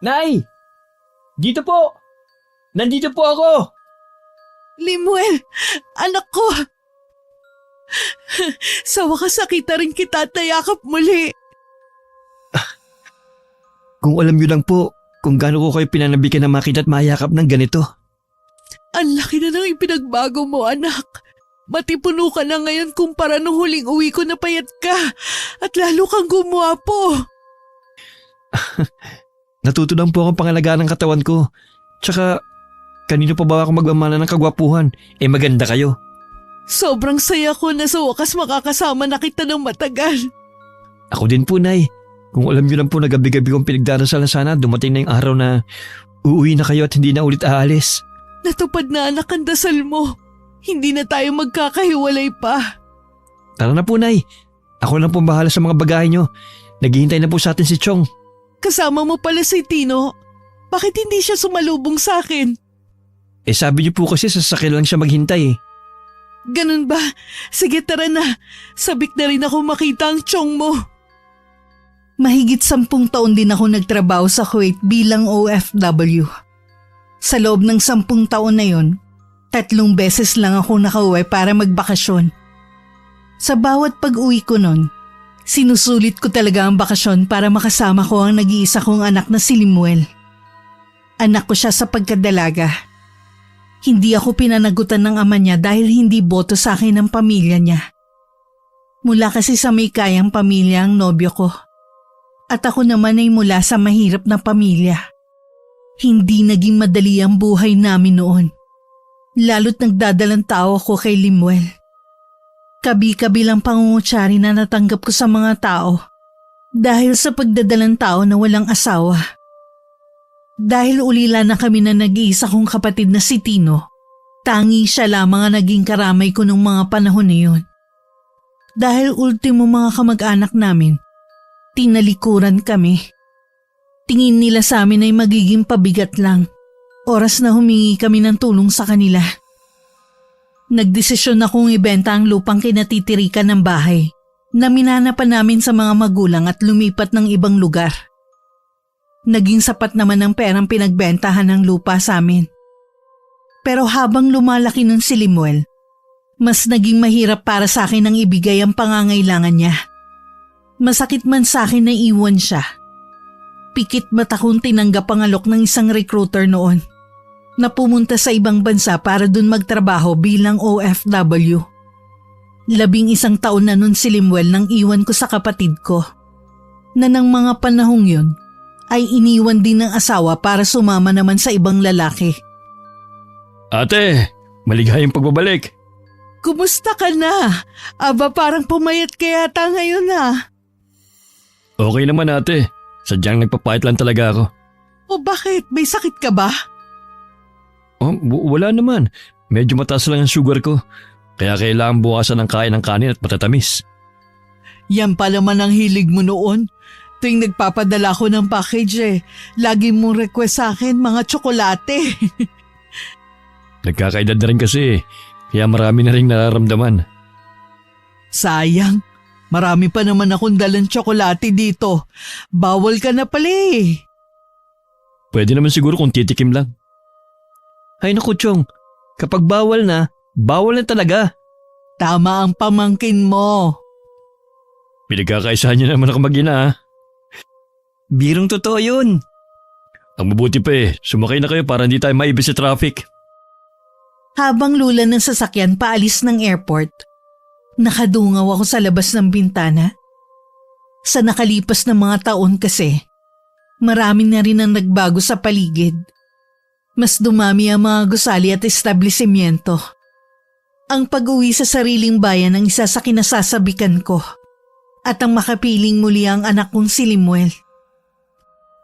Nay! Dito po! Nandito po ako! Limuel, anak ko! Sa wakas nakita rin kita at nayakap muli. Kung alam niyo lang po kung gaano ko kayo pinanabikan na makita at mayakap ng ganito. Ang laki na ng ipinagbago mo, anak. Matipuno ka na ngayon kumpara nung huling uwi ko na payat ka at lalo kang gumwapo. Natuto lang po akong pangalagaan ng katawan ko. Tsaka, kanino pa ba ako magmamana ng kagwapuhan? Maganda kayo. Sobrang saya ko na sa wakas makakasama na kita ng matagal. Ako din po, Nay. Kung alam niyo lang po na gabi-gabi kong pinagdarasal na sana dumating na yung araw na uuwi na kayo at hindi na ulit aalis. Natupad na, anak, ang dasal mo. Hindi na tayo magkakahiwalay pa. Tara na po, Nay. Ako lang po bahala sa mga bagahe niyo. Naghihintay na po sa atin si Chong. Kasama mo pala si Tino. Bakit hindi siya sumalubong sa akin? Sabi niyo po kasi sa sasakyan lang siya maghintay. Ganun ba? Sige, tara na. Sabik na rin ako makita ang Chong mo. Mahigit 10 taon din ako nagtrabaho sa Kuwait bilang OFW. Sa loob ng 10 taon na yon, 3 beses lang ako nakauwi para magbakasyon. Sa bawat pag-uwi ko nun, sinusulit ko talaga ang bakasyon para makasama ko ang nag-iisa kong anak na si Limuel. Anak ko siya sa pagkadalaga. Hindi ako pinanagutan ng ama niya dahil hindi boto sa akin ang pamilya niya. Mula kasi sa may kayang pamilya ang nobyo ko. At ako naman ay mula sa mahirap na pamilya. Hindi naging madali ang buhay namin noon. Lalo't nagdadalang tao ako kay Limuel. Kabi-kabilang pangungutsari na natanggap ko sa mga tao dahil sa pagdadalang tao na walang asawa. Dahil ulila na kami na nag-iisa kong kapatid na si Tino, tangi siya lamang ang naging karamay ko nung mga panahon na yun. Dahil ultimo mga kamag-anak namin, tinalikuran kami. Tingin nila sa amin ay magiging pabigat lang. Oras na humingi kami ng tulong sa kanila. Nagdesisyon akong ibenta ang lupang kinatitirikan ng bahay na minana pa namin sa mga magulang at lumipat ng ibang lugar. Naging sapat naman ang perang pinagbentahan ng lupa sa amin. Pero habang lumalaki nun si Limuel, mas naging mahirap para sa akin ang ibigay ang pangangailangan niya. Masakit man sa akin na iwan siya. Pikit mata kong tinanggap ang alok ng isang recruiter noon na pumunta sa ibang bansa para dun magtrabaho bilang OFW. 11 taon na nun si Limuel nang iwan ko sa kapatid ko, na ng mga panahong yun ay iniwan din ng asawa para sumama naman sa ibang lalaki. Ate, maligayang pagbabalik. Kumusta ka na? Aba, parang pumayat ka yata ngayon na. Okay naman, ate. Sadyang nagpapait lang talaga ako. O bakit? May sakit ka ba? Wala naman. Medyo mataas lang ang sugar ko. Kaya kailangan buwasan ng kain ng kanin at matatamis. Yan pala man ang hilig mo noon. Tuwing nagpapadala ko ng package lagi mong request sa akin mga tsokolate. Nagkakaedad na rin kasi, kaya marami na rin nararamdaman. Sayang, marami pa naman akong dalang tsokolate dito. Bawal ka na pala eh. Pwede naman siguro kung titikim lang. Ay naku, Chong, kapag bawal na talaga. Tama ang pamangkin mo. Pinagkakaisahan niyo naman ako mag-ina. Birong totoo yun. Ang mabuti pa sumakay na kayo para hindi tayo maibis sa traffic. Habang lula ng sasakyan paalis ng airport, nakadungaw ako sa labas ng bintana. Sa nakalipas na mga taon kasi, marami na rin ang nagbago sa paligid. Mas dumami ang mga gusali at establishmento. Ang pag-uwi sa sariling bayan ang isa sa kinasasabikan ko at ang makapiling muli ang anak kong si Limuel.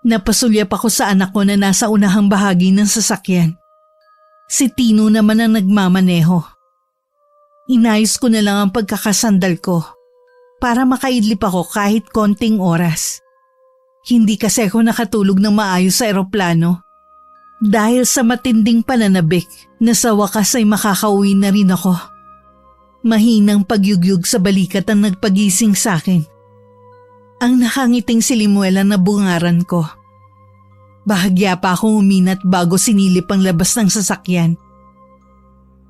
Napasulyap ako sa anak ko na nasa unahang bahagi ng sasakyan. Si Tino naman ang nagmamaneho. Inayos ko na lang ang pagkakasandal ko para makaidlip ako kahit konting oras. Hindi kasi ako nakatulog ng maayos sa eroplano dahil sa matinding pananabik na sa wakas ay makakauwi na rin ako. Mahinang pagyugyug sa balikat ang nagpagising sa akin. Ang nakangiting si Limuel ang nabungaran ko. Bahagya pa akong uminat bago sinilip ang labas ng sasakyan.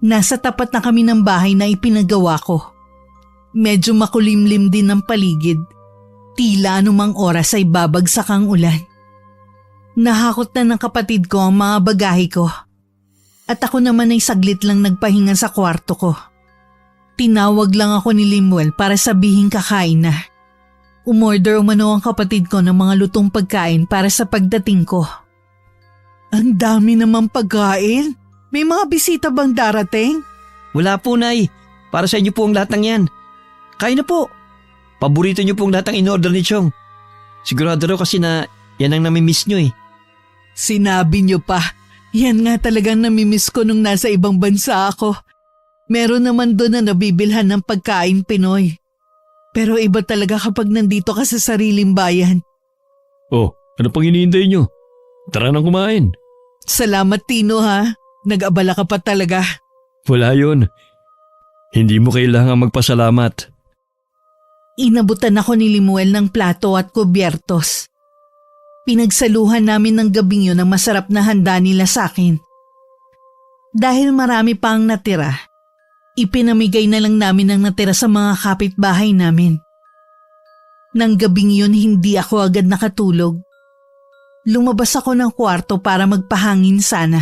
Nasa tapat na kami ng bahay na ipinagawa ko. Medyo makulimlim din ang paligid. Tila anumang oras ay babagsak ang ulan. Nahakot na ng kapatid ko ang mga bagahe ko. At ako naman ay saglit lang nagpahinga sa kwarto ko. Tinawag lang ako ni Limuel para sabihin kakain na. Umorder umano ang kapatid ko ng mga lutong pagkain para sa pagdating ko. Ang dami namang pagkain. May mga bisita bang darating? Wala po, Nay. Para sa inyo po ang lahat ng yan. Kain na po. Paborito niyo pong lahat ang in-order ni Chong. Sigurado raw kasi na yan ang namimiss niyo eh. Sinabi niyo pa. Yan nga talagang namimiss ko nung nasa ibang bansa ako. Meron naman doon na nabibilhan ng pagkain Pinoy. Pero iba talaga kapag nandito ka sa sariling bayan. Oh, ano pang iniintay niyo? Tara nang kumain. Salamat Tino ha. Nag-abala ka pa talaga. Wala yun. Hindi mo kailangang magpasalamat. Inabutan ako ni Limuel ng plato at kubyertos. Pinagsaluhan namin ng gabing yun ang masarap na handa nila sa akin. Dahil marami pa ang natira, ipinamigay na lang namin ang natira sa mga kapitbahay namin. Nang gabing yun hindi ako agad nakatulog. Lumabas ako ng kwarto para magpahangin sana.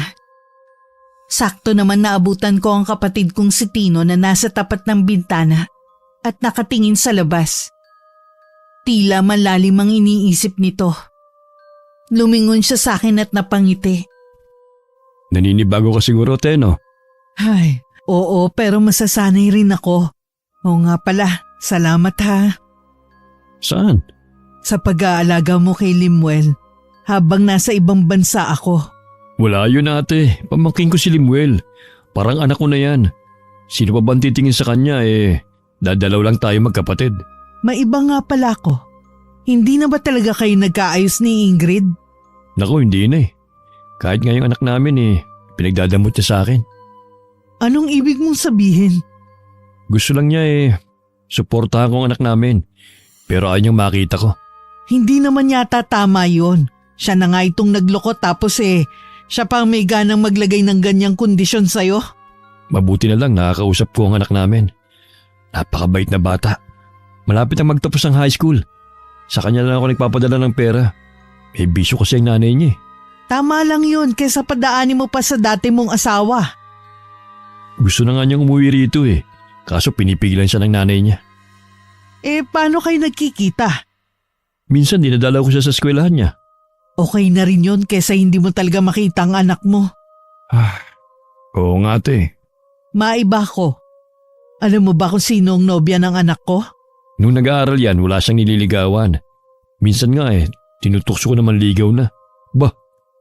Sakto naman naabutan ko ang kapatid kong si Tino na nasa tapat ng bintana at nakatingin sa labas. Tila malalim ang iniisip nito. Lumingon siya sa akin at napangiti. Naninibago ka siguro, Teno. Ay, oo pero masasanay rin ako. Oo nga pala, salamat ha. Saan? Sa pag-aalaga mo kay Limuel habang nasa ibang bansa ako. Wala yun ate. Pamangkin ko si Limuel. Parang anak ko na yan. Sino pa bang titingin sa kanya dadalaw lang tayo magkapatid. Maiba nga pala ako. Hindi na ba talaga kayo nagkaayos ni Ingrid? Naku, hindi na eh. Kahit nga yung anak namin pinagdadamot niya sa akin. Anong ibig mong sabihin? Gusto lang niya suportahan ko ang anak namin. Pero ayaw niyang makita ko. Hindi naman yata tama yon. Siya na nga itong nagloko tapos siya pang may ganang maglagay ng ganyang kondisyon sa'yo. Mabuti na lang nakakausap ko ang anak namin. Napakabait na bata. Malapit na magtapos ng high school. Sa kanya lang ako nagpapadala ng pera. May bisyo kasi ang nanay niya. Tama lang yun kaysa padaanin mo pa sa dati mong asawa. Gusto na nga niyang umuwi rito Kaso pinipigilan siya ng nanay niya. Paano kayo nagkikita? Minsan dinadalaw ko siya sa eskwelahan niya. Okay na rin yun kaysa hindi mo talaga makita ang anak mo. Oo nga ate. Maiba ko. Alam mo ba kung sino ang nobya ng anak ko? Nung nag-aaral yan, wala siyang nililigawan. Minsan nga tinutukso ko naman ligaw na. Bah,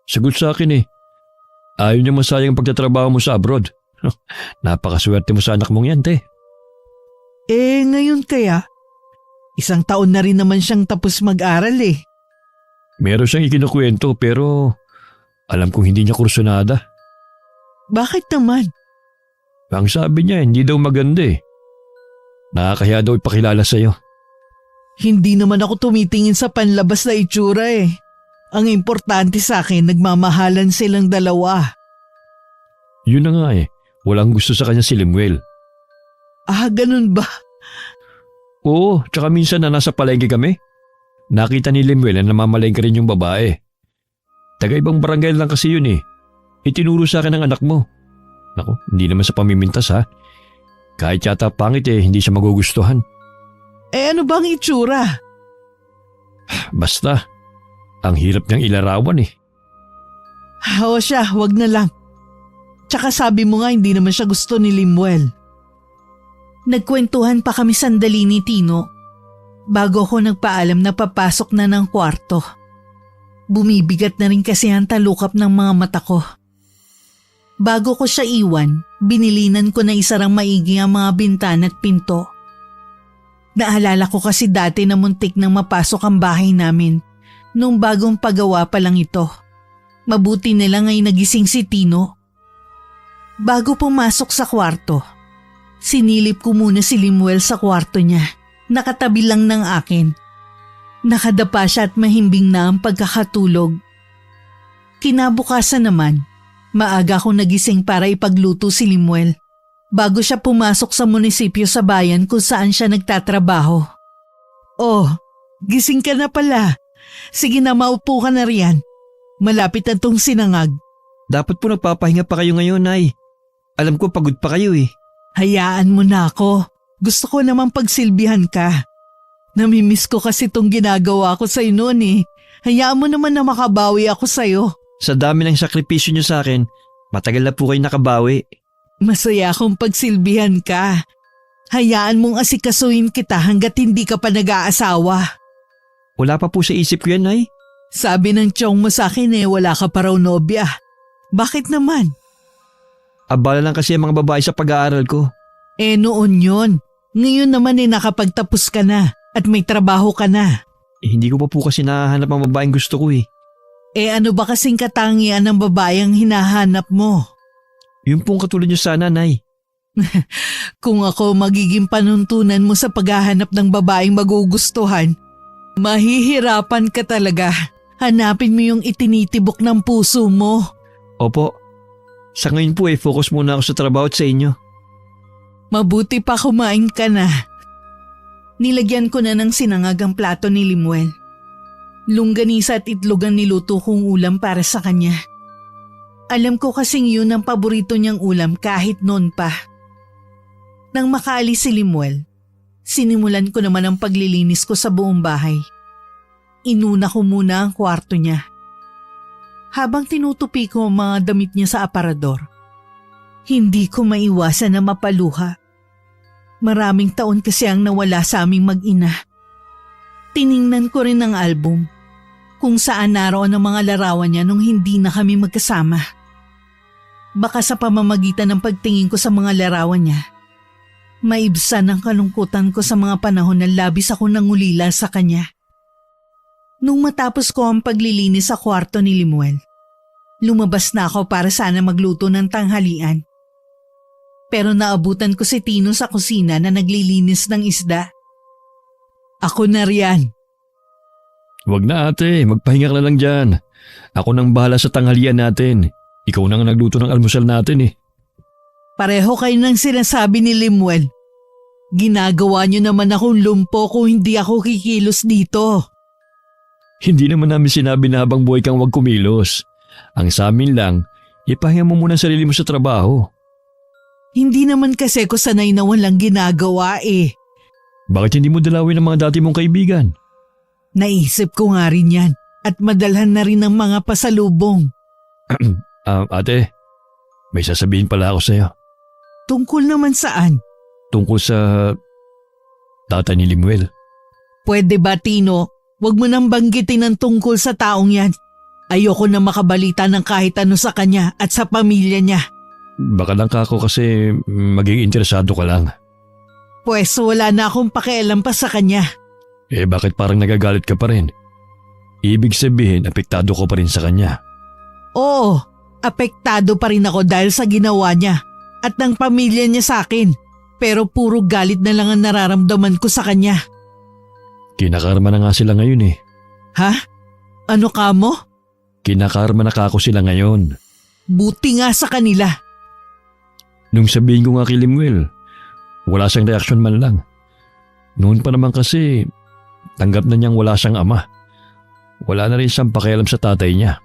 sagot sa akin Ayaw niya masayang ang pagtatrabaho mo sa abroad. Napakaswerte mo sa anak mong yan, te. Ngayon kaya? 1 taon na rin naman siyang tapos mag-aral Meron siyang ikinukwento pero alam kong hindi niya kursunada. Bakit naman? Ang sabi niya hindi daw maganda Nakakahiya daw ipakilala sa'yo. Hindi naman ako tumitingin sa panlabas na itsura Ang importante sa akin, nagmamahalan silang dalawa. Yun na nga walang gusto sa kanya si Limuel. Ganun ba? Oo, tsaka minsan na nasa palengke kami. Nakita ni Limuel na namamalengke rin yung babae. Taga ibang barangay lang kasi yun Itinuro sa akin ng anak mo. Naku, hindi naman sa pamimintas ha. Kahit yata pangit hindi siya magugustuhan. Ano bang itsura? Basta, ang hirap niyang ilarawan O siya, wag na lang. Tsaka sabi mo nga hindi naman siya gusto ni Limuel. Nagkwentuhan pa kami sandali ni Tino bago ako nagpaalam na papasok na ng kwarto. Bumibigat na rin kasi ang talukap ng mga mata ko. Bago ko siya iwan, binilinan ko na isarang maigi ang mga bintana at pinto. Naalala ko kasi dati na muntik nang mapasok ang bahay namin nung bagong pagawa pa lang ito. Mabuti na lang ay nagising si Tino. Bago pumasok sa kwarto, sinilip ko muna si Limuel sa kwarto niya. Nakatabi lang ng akin. Nakadapa siya at mahimbing na ang pagkakatulog. Kinabukasan naman, maaga akong nagising para ipagluto si Limuel bago siya pumasok sa munisipyo sa bayan kung saan siya nagtatrabaho. Oh, gising ka na pala. Sige na, maupo ka na riyan. Malapit na tong sinangag. Dapat po nagpapahinga pa kayo ngayon, Nay. Alam ko pagod pa kayo eh. Hayaan mo na ako. Gusto ko namang pagsilbihan ka. Namimiss ko kasi tong ginagawa ko sa'yo noon eh. Hayaan mo naman na makabawi ako sa'yo. Sa dami ng sakripisyo niyo sa akin, matagal na po kayo nakabawi. Masaya akong pagsilbihan ka. Hayaan mong asikasuhin kita hanggat hindi ka pa nag-aasawa. Wala pa po sa isip ko yan, Nay. Sabi ng tiyong mo sa akin wala ka pa raw nobya. Bakit naman? Abala lang kasi ang mga babae sa pag-aaral ko. Noon yon. Ngayon naman nakapagtapos ka na at may trabaho ka na. Hindi ko pa po kasi nahahanap ang babaeng gusto ko eh. Ano ba kasing katangian ng babaeng hinahanap mo? Yung pong katulad niyo sana, Nay. Kung ako magiging panuntunan mo sa paghahanap ng babaeng magugustuhan, mahihirapan ka talaga. Hanapin mo yung itinitibok ng puso mo. Opo. Sa ngayon po focus muna ako sa trabaho at sa inyo. Mabuti pa kumain ka na. Nilagyan ko na ng sinangag ang plato ni Limuel. Longganisa at itlog ang niluto kong ulam para sa kanya. Alam ko kasing yun ang paborito niyang ulam kahit noon pa. Nang makaalis si Limuel, sinimulan ko naman ang paglilinis ko sa buong bahay. Inuna ko muna ang kwarto niya. Habang tinutupi ko ang mga damit niya sa aparador, hindi ko maiwasan na mapaluha. Maraming taon kasi ang nawala sa aming mag-ina. Tiningnan ko rin ang album kung saan naroon ang mga larawan niya nung hindi na kami magkasama. Baka sa pamamagitan ng pagtingin ko sa mga larawan niya, maibsan ang kalungkutan ko sa mga panahon na labis ako nangulila sa kanya. Nung matapos ko ang paglilinis sa kwarto ni Limuel, lumabas na ako para sana magluto ng tanghalian. Pero naabutan ko si Tino sa kusina na naglilinis ng isda. Ako na riyan. Wag na ate, magpahinga ka na lang dyan. Ako nang bahala sa tanghalian natin. Ikaw nang nagluto ng almusal natin eh. Pareho kayo ng sinasabi ni Limuel. Ginagawa niyo naman akong lumpo kung hindi ako kikilos dito. Hindi naman namin sinabi na habang buhay kang wag kumilos. Ang sa amin lang, ipahinga mo muna ang sarili mo sa trabaho. Hindi naman kasi ko sanay na walang ginagawa eh. Bakit hindi mo dalawin ang mga dati mong kaibigan? Naisip ko nga rin yan at madalhan na rin ng mga pasalubong. Ate, may sasabihin pala ako sa'yo. Tungkol naman saan? Tungkol sa tatay ni Limuel. Pwede ba Tino, wag mo nang banggitin ang tungkol sa taong yan. Ayoko na makabalita ng kahit ano sa kanya at sa pamilya niya. Baka lang kako kasi maging interesado ka lang. Pwes wala na akong pakialam pa sa kanya. Bakit parang nagagalit ka pa rin? Ibig sabihin, apektado ko pa rin sa kanya. Oo, apektado pa rin ako dahil sa ginawa niya at ng pamilya niya sa akin. Pero puro galit na lang ang nararamdaman ko sa kanya. Kinakarma na nga sila ngayon eh. Ha? Ano ka mo? Kinakarma na kako sila ngayon. Buti nga sa kanila. Nung sabihin ko nga kay Limuel, wala siyang reaksyon man lang. Noon pa naman kasi, tanggap na niyang wala siyang ama. Wala na rin siyang pakialam sa tatay niya.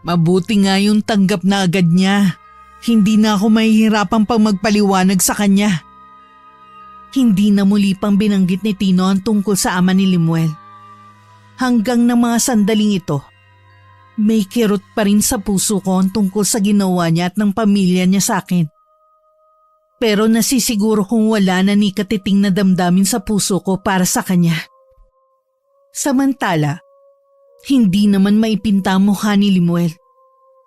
Mabuti nga yung tanggap na agad niya. Hindi na ako mahihirapang pang magpaliwanag sa kanya. Hindi na muli pang binanggit ni Tino ang tungkol sa ama ni Limuel. Hanggang ng mga sandaling ito, may kirot pa rin sa puso ko ang tungkol sa ginawa niya at ng pamilya niya sa akin. Pero nasisiguro kong wala na ni katiting na damdamin sa puso ko para sa kanya. Samantala, hindi naman maipinta ang mukha ni Limuel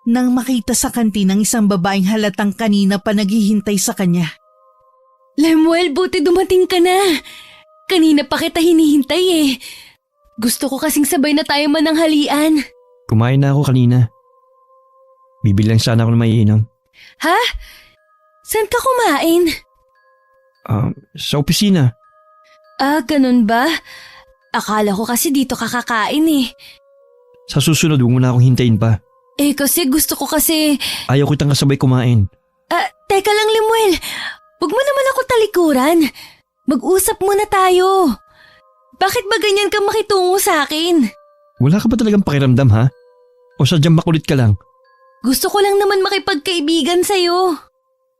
nang makita sa kantin ng isang babaeng halatang kanina pa naghihintay sa kanya. Lemuel, buti dumating ka na. Kanina pa kita hinihintay eh. Gusto ko kasing sabay na tayo mananghalian. Kumain na ako kanina. Bibili lang sana ako ng maiinom. Ha? Saan ka kumain? Sa opisina. Ganun ba? Akala ko kasi dito kakakain eh. Sa susunod, huwag mo na akong hintayin pa. Kasi gusto ko kasi… Ayaw kitang kasabay kumain. Teka lang, Lemuel. Huwag mo naman ako talikuran. Mag-usap muna tayo. Bakit ba ganyan ka makitungo sa akin? Wala ka ba talagang pakiramdam ha? O sadyang makulit ka lang? Gusto ko lang naman makipagkaibigan sa'yo.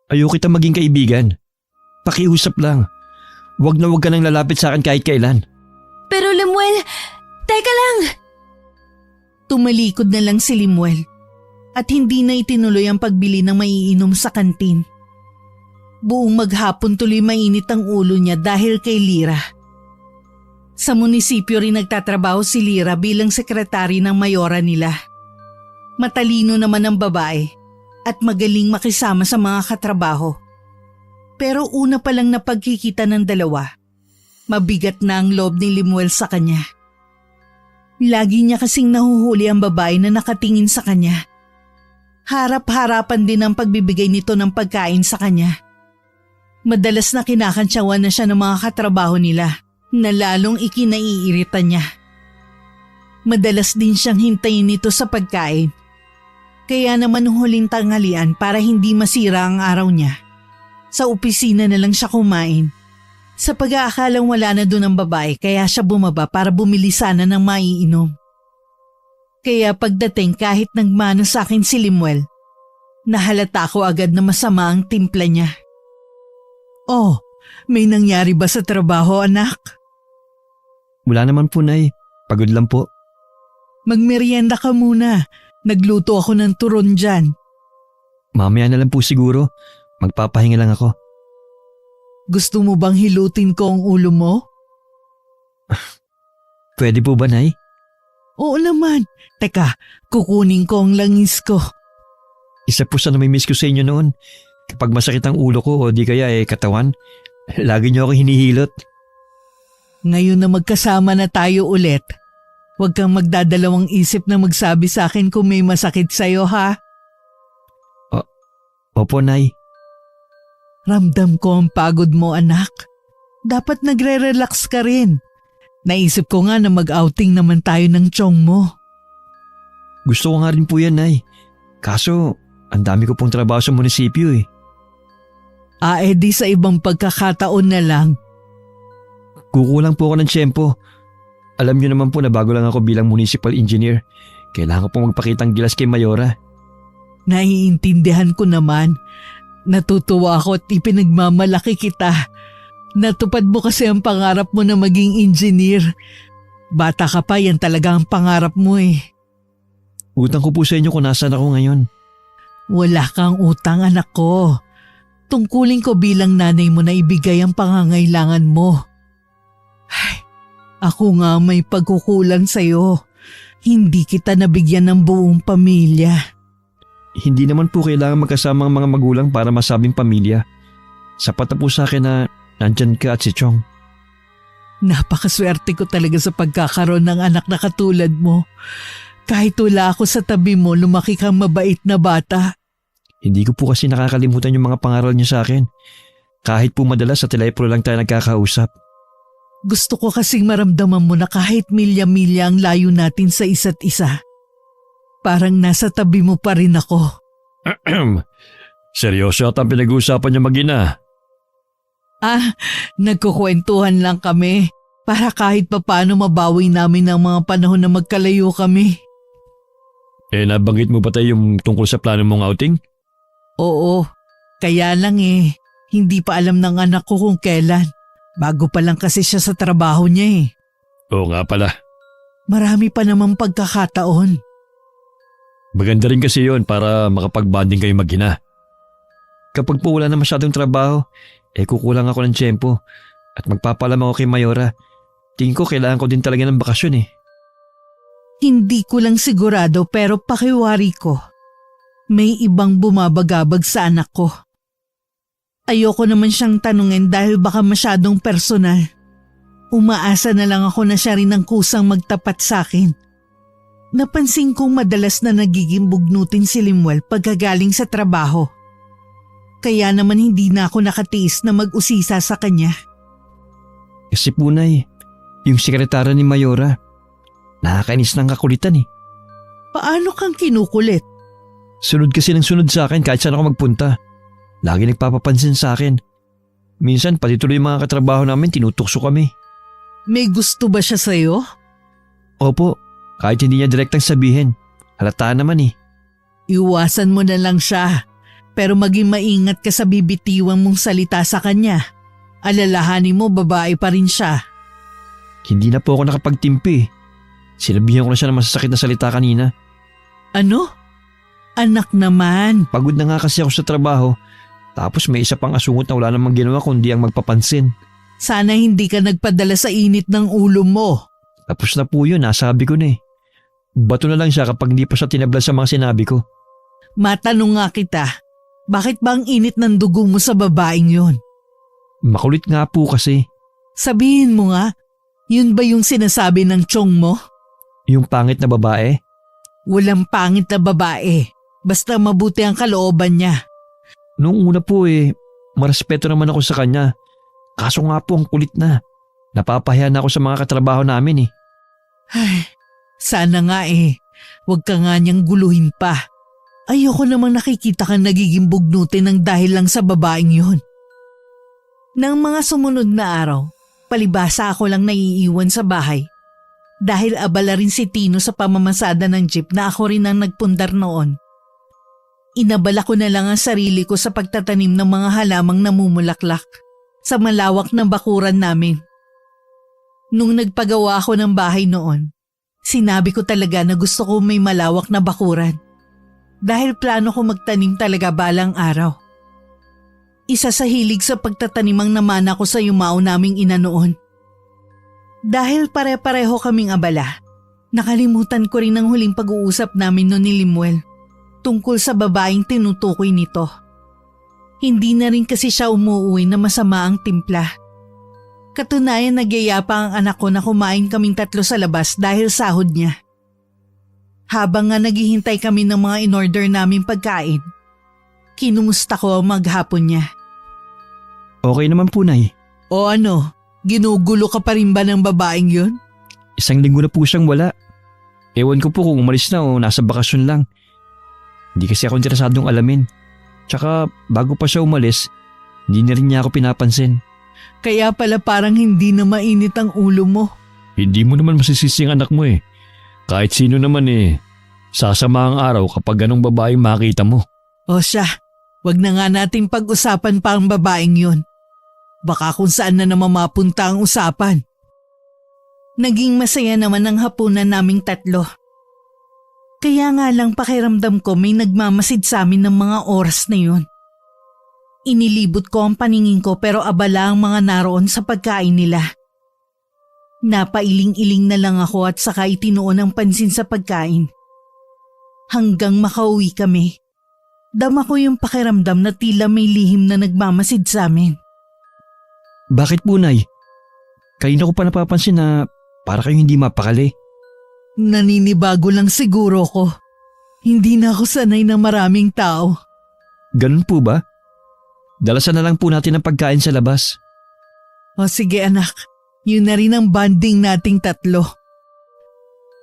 Ayaw kitang maging kaibigan. Pakiusap lang. Huwag na huwag ka nang lalapit sa akin kahit kailan. Pero Lemuel, teka lang. Tumalikod na lang si Lemuel at hindi na itinuloy ang pagbili ng maiinom sa kantin. Buong maghapon tuloy mainit ang ulo niya dahil kay Lyra. Sa munisipyo rin nagtatrabaho si Lyra bilang sekretary ng mayora nila. Matalino naman ang babae at magaling makisama sa mga katrabaho. Pero una pa lang na pagkikita ng dalawa, mabigat na ang loob ni Lemuel sa kanya. Lagi niya kasing nahuhuli ang babae na nakatingin sa kanya. Harap-harapan din ang pagbibigay nito ng pagkain sa kanya. Madalas na kinakantsawan na siya ng mga katrabaho nila na lalong ikinaiirita niya. Madalas din siyang hintayin nito sa pagkain. Kaya naman huling tanghalian para hindi masira ang araw niya. Sa opisina na lang siya kumain. Sa pag-aakalang wala na doon ang babae kaya siya bumaba para bumili sana ng maiinom. Kaya pagdating kahit nagmano sa akin si Lemuel, nahalata ko agad na masama ang timpla niya. Oh, may nangyari ba sa trabaho, anak? Wala naman po, Nay. Pagod lang po. Magmerienda ka muna. Nagluto ako ng turon dyan. Mamaya na lang po siguro. Magpapahinga lang ako. Gusto mo bang hilutin ko ang ulo mo? Pwede po ba, Nay? Oo naman. Teka, kukunin ko ang langis ko. Isa po sa namimiss ko sa inyo noon. Kapag masakit ang ulo ko o di kaya katawan, lagi niyo ako hinihilot. Ngayon na magkasama na tayo ulit, huwag kang magdadalawang isip na magsabi sa akin kung may masakit sa'yo, ha? Opo, Nay. Ramdam ko ang pagod mo, anak. Dapat nagre-relax ka rin. Naisip ko nga na mag-outing naman tayo ng tiyong mo. Gusto ko nga rin po yan, Nay. Kaso, ang dami ko pong trabaho sa munisipyo eh. Di sa ibang pagkakataon na lang. Kukulang po ako ng tiyempo. Alam niyo naman po na bago lang ako bilang municipal engineer. Kailangan ko pong magpakitang gilas kay Mayora. Naiintindihan ko naman. Natutuwa ako at ipinagmamalaki kita. Natupad mo kasi ang pangarap mo na maging engineer. Bata ka pa, yan talaga ang pangarap mo eh. Utang ko po sa inyo kung nasaan ako ngayon. Wala kang utang, anak ko. Tungkulin ko bilang nanay mo na ibigay ang pangangailangan mo. Ay, ako nga may pagkukulang sa'yo. Hindi kita nabigyan ng buong pamilya. Hindi naman po kailangan magkasama ang mga magulang para masabing pamilya. Sapat na po sa akin na nandyan ka at si Chong. Napakaswerte ko talaga sa pagkakaroon ng anak na katulad mo. Kahit wala ako sa tabi mo, lumaki kang mabait na bata. Hindi ko po kasi nakakalimutan yung mga pangaral niyo sa akin. Kahit po madalas sa telepono lang tayo nagkakausap. Gusto ko kasing maramdaman mo na kahit milya-milya ang layo natin sa isa't isa. Parang nasa tabi mo pa rin ako. Seryoso at ang pinag-uusapan niyo mag-ina. Nagkukwentuhan lang kami para kahit papano mabawi namin ang mga panahon na magkalayo kami. Nabanggit mo ba tayo yung tungkol sa plano mong outing? Oo, kaya lang hindi pa alam ng anak ko kung kailan. Bago pa lang kasi siya sa trabaho niya eh. Oo nga pala. Marami pa namang pagkakataon. Maganda rin kasi yon para makapag-bonding kayo mag-ina. Kapag po wala na masyadong trabaho, kukulang ako ng tiyempo at magpapalam ako kay Mayora. Tingin ko kailangan ko din talaga ng bakasyon eh. Hindi ko lang sigurado pero pakiwari ko. May ibang bumabagabag sa anak ko. Ayoko naman siyang tanungin dahil baka masyadong personal. Umaasa na lang ako na siya rin ang kusang magtapat sa akin. Napansin kong madalas na nagiging bugnutin si Lemuel pagkagaling sa trabaho. Kaya naman hindi na ako nakatiis na mag-usisa sa kanya. Kasi punay, yung sekretara ni Mayora, nakakainis ng kakulitan eh. Paano kang kinukulit? Sunod kasi ng sunod sa akin kahit saan ako magpunta. Lagi nagpapapansin sa akin. Minsan pati tuloy yung mga katrabaho namin tinutukso kami. May gusto ba siya sa'yo? Opo, kahit hindi niya direktang sabihin. Halata naman eh. Iwasan mo na lang siya. Pero maging maingat ka sa bibitiwang mong salita sa kanya. Alalahanin mo babae pa rin siya. Hindi na po ako nakapagtimpi eh. Sinabihan ko na siya ng masasakit na salita kanina. Ano? Anak naman. Pagod na nga kasi ako sa trabaho. Tapos may isa pang asungot na wala namang ginawa kundi ang magpapansin. Sana hindi ka nagpadala sa init ng ulo mo. Tapos na po yun, nasabi ko na eh. Bato na lang siya kapag hindi pa siya tinabla sa mga sinabi ko. Matanong nga kita, bakit ba ang init ng dugo mo sa babaeng yun? Makulit nga po kasi. Sabihin mo nga, yun ba yung sinasabi ng tiyong mo? Yung pangit na babae? Walang pangit na babae. Basta mabuti ang kalooban niya. Noong una po marespeto naman ako sa kanya. Kaso nga po ang kulit na. Napapahiya na ako sa mga katrabaho namin eh. Ay, sana nga huwag ka nga niyang guluhin pa. Ayoko namang nakikita kang nagiging bugnutin ng dahil lang sa babaeng yun. Nang mga sumunod na araw, palibasa ako lang naiiwan sa bahay. Dahil abala rin si Tino sa pamamasada ng jeep na ako rin ang nagpundar noon. Inabala ko na lang ang sarili ko sa pagtatanim ng mga halamang namumulaklak sa malawak na bakuran namin. Nung nagpagawa ako ng bahay noon, sinabi ko talaga na gusto ko may malawak na bakuran. Dahil plano ko magtanim talaga balang araw. Isa sa hilig sa pagtatanim ang namana ko sa yumao naming ina noon. Dahil pare-pareho kaming abala, nakalimutan ko rin ang huling pag-uusap namin noon ni Limuel tungkol sa babaeng tinutukoy nito. Hindi na rin kasi siya umuwi na masama ang timpla. Katunayan nagyaya pa ang anak ko na kumain kaming 3 sa labas dahil sahod niya. Habang nga naghihintay kami ng mga in-order naming pagkain, kinumusta ko ang maghapon niya. Okay naman po, Nay. O ano? Ginugulo ka pa rin ba ng babaeng yun? 1 linggo na po siyang wala. Ewan ko po kung umalis na o nasa bakasyon lang. Hindi kasi ako interesadong alamin. Tsaka bago pa siya umalis, hindi na rin niya ako pinapansin. Kaya pala parang hindi na mainit ang ulo mo. Hindi mo naman masisisi ang anak mo eh. Kahit sino naman sasama ang araw kapag ganong babaeng makita mo. O siya, wag na nga nating pag-usapan pa ang babaeng yun. Baka kung saan na naman mapunta ang usapan. Naging masaya naman ang hapunan naming 3. Kaya nga lang pakiramdam ko may nagmamasid sa amin ng mga oras na yun. Inilibot ko ang paningin ko pero abala ang mga naroon sa pagkain nila. Napailing-iling na lang ako at saka itinuon ang pansin sa pagkain. Hanggang makauwi kami, dama ko yung pakiramdam na tila may lihim na nagmamasid sa amin. Bakit po, Nay? Kanina ko pa napapansin na para kayong hindi mapakali. Naninibago lang siguro ko. Hindi na ako sanay na maraming tao. Ganun po ba? Dalasan na lang po natin ang pagkain sa labas. O sige anak, yun na rin ang bonding nating 3.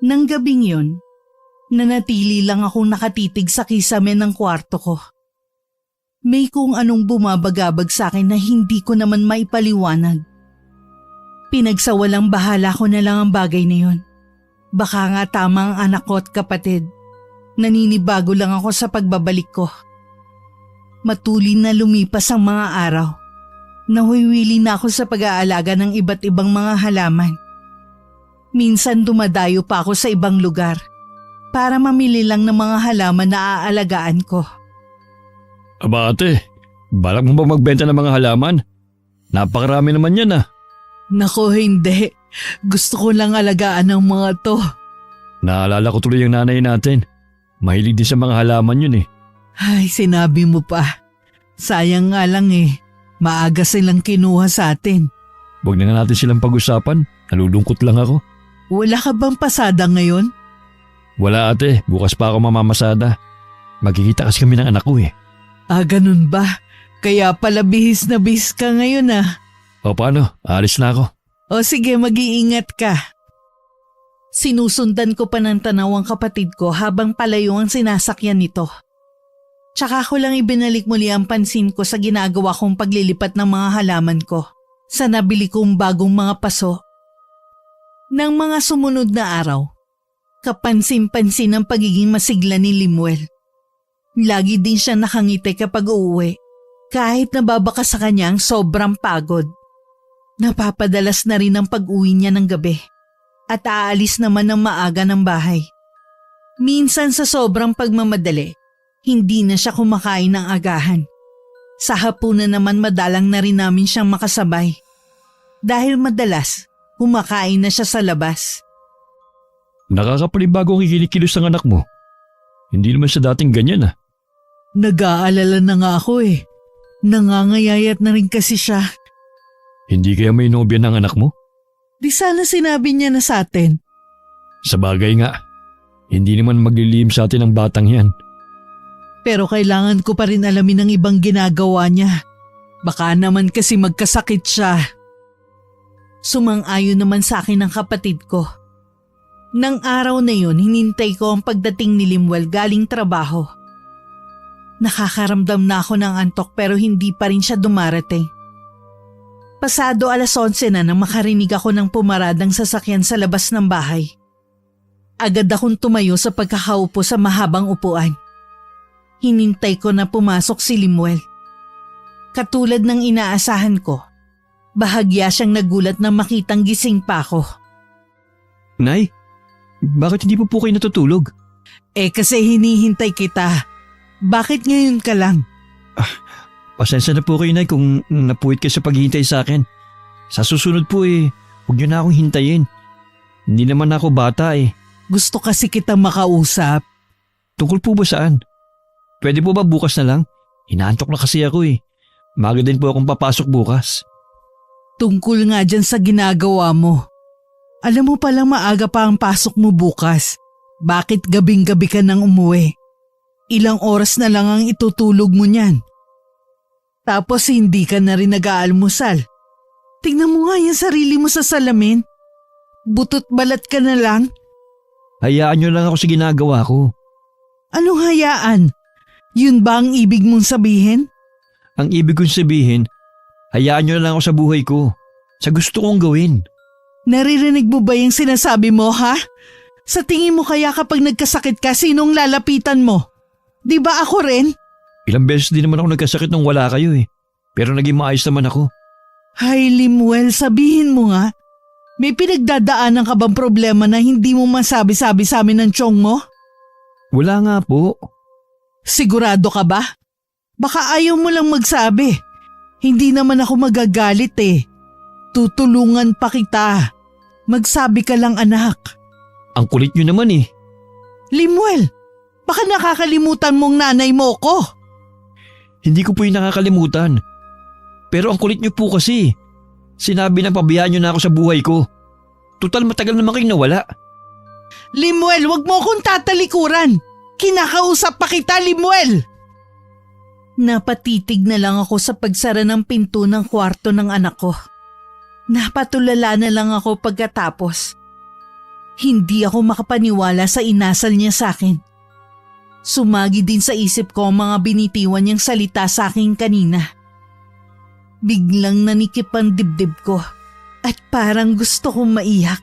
Nang gabing yun, nanatili lang akong nakatitig sa kisame ng kwarto ko. May kung anong bumabagabag sa akin na hindi ko naman maipaliwanag. Pinagsawalang bahala ko na lang ang bagay na yun. Baka nga tama ang anak ko at kapatid. Naninibago lang ako sa pagbabalik ko. Matulin na lumipas ang mga araw. Nahuwiwili na ako sa pag-aalaga ng iba't ibang mga halaman. Minsan dumadayo pa ako sa ibang lugar para mamili lang ng mga halaman na aalagaan ko. Aba ate, balak mo ba magbenta ng mga halaman? Napakarami naman yan ah. Nako hindi. Gusto ko lang alagaan ng mga to. Naalala ko tuloy yung nanay natin. Mahilig din sa mga halaman yun eh. Ay, sinabi mo pa. Sayang nga lang maaga silang kinuha sa atin. Huwag na nga natin silang pag-usapan. Nalulungkot lang ako. Wala ka bang pasada ngayon? Wala ate, bukas pa ako mamamasada. Magkikita kasi kami ng anak ko eh. Ah, ganun ba? Kaya pala bihis na bihis ka ngayon ah. O paano? Alis na ako. O sige, mag-iingat ka. Sinusundan ko pa ng tanaw ang kapatid ko habang palayo ang sinasakyan nito. Tsaka ko lang ibinalik muli ang pansin ko sa ginagawa kong paglilipat ng mga halaman ko sa nabili kong bagong mga paso. Nang mga sumunod na araw, kapansin-pansin ang pagiging masigla ni Limuel. Lagi din siya nakangiti kapag uuwi, kahit nababaka sa kanya ang sobrang pagod. Napapadalas na rin ang pag-uwi niya ng gabi at aalis naman ng maaga ng bahay. Minsan sa sobrang pagmamadali, hindi na siya kumakain ng agahan. Sa hapunan naman madalang na rin namin siyang makasabay. Dahil madalas, kumakain na siya sa labas. Nakakapanibago ang ikinikilos ng anak mo. Hindi naman siya dating ganyan ah. Nag-aalala na nga ako eh. Nangangayayat na rin kasi siya. Hindi kaya may nobya ng anak mo? Di sana sinabi niya na sa atin. Sa bagay nga, hindi naman maglilihim sa atin ang batang yan. Pero kailangan ko pa rin alamin ang ibang ginagawa niya. Baka naman kasi magkasakit siya. Sumang-ayon naman sa akin ang kapatid ko. Nang araw na yun, hinintay ko ang pagdating ni Limuel galing trabaho. Nakakaramdam na ako ng antok pero hindi pa rin siya dumarating. Pasado 11:00 na nang makarinig ako ng pumaradang sasakyan sa labas ng bahay. Agad akong tumayo sa pagkakaupo sa mahabang upuan. Hinintay ko na pumasok si Limuel. Katulad ng inaasahan ko, bahagya siyang nagulat na makitang gising pa ako. Nay, bakit hindi po kayo natutulog? Kasi hinihintay kita. Bakit ngayon ka lang? Pasensya na po kayo, Nay, kung napuwit kayo sa paghihintay sa akin. Sa susunod po huwag niyo na akong hintayin. Hindi naman ako bata eh. Gusto kasi kita makausap. Tungkol po ba saan? Pwede po ba bukas na lang? Hinaantok na kasi ako eh. Maaga din po akong papasok bukas. Tungkol nga dyan sa ginagawa mo. Alam mo palang maaga pa ang pasok mo bukas. Bakit gabing-gabi ka nang umuwi? Ilang oras na lang ang itutulog mo niyan. Tapos hindi ka na rin nag-aalmusal. Tingnan mo nga yung sarili mo sa salamin. Butot balat ka na lang. Hayaan niyo lang ako sa ginagawa ko. Anong hayaan? Yun ba ang ibig mong sabihin? Ang ibig kong sabihin, hayaan niyo lang ako sa buhay ko. Sa gusto kong gawin. Naririnig mo ba yung sinasabi mo, ha? Sa tingin mo kaya kapag nagkasakit ka, sinong lalapitan mo? Di ba ako rin? Ilang beses din naman ako nagkasakit nung wala kayo eh. Pero naging maayos naman ako. Hay Limuel, sabihin mo nga. May pinagdadaanan ka bang problema na hindi mo masabi-sabi sa amin ng tiyong mo? Wala nga po. Sigurado ka ba? Baka ayaw mo lang magsabi. Hindi naman ako magagalit eh. Tutulungan pa kita. Magsabi ka lang anak. Ang kulit niyo naman eh. Limuel, baka nakakalimutan mong nanay mo ko. Hindi ko po yung nakakalimutan. Pero ang kulit niyo po kasi. Sinabi na pabayaan niyo na ako sa buhay ko. Total matagal naman kayong nawala. Limuel, wag mo akong tatalikuran. Kinakausap pa kita, Limuel. Napatitig na lang ako sa pagsara ng pinto ng kwarto ng anak ko. Napatulala na lang ako pagkatapos. Hindi ako makapaniwala sa inasal niya sa akin. Sumagi din sa isip ko ang mga binitiwan niyang salita sa akin kanina. Biglang nanikip ang dibdib ko at parang gusto kong maiyak.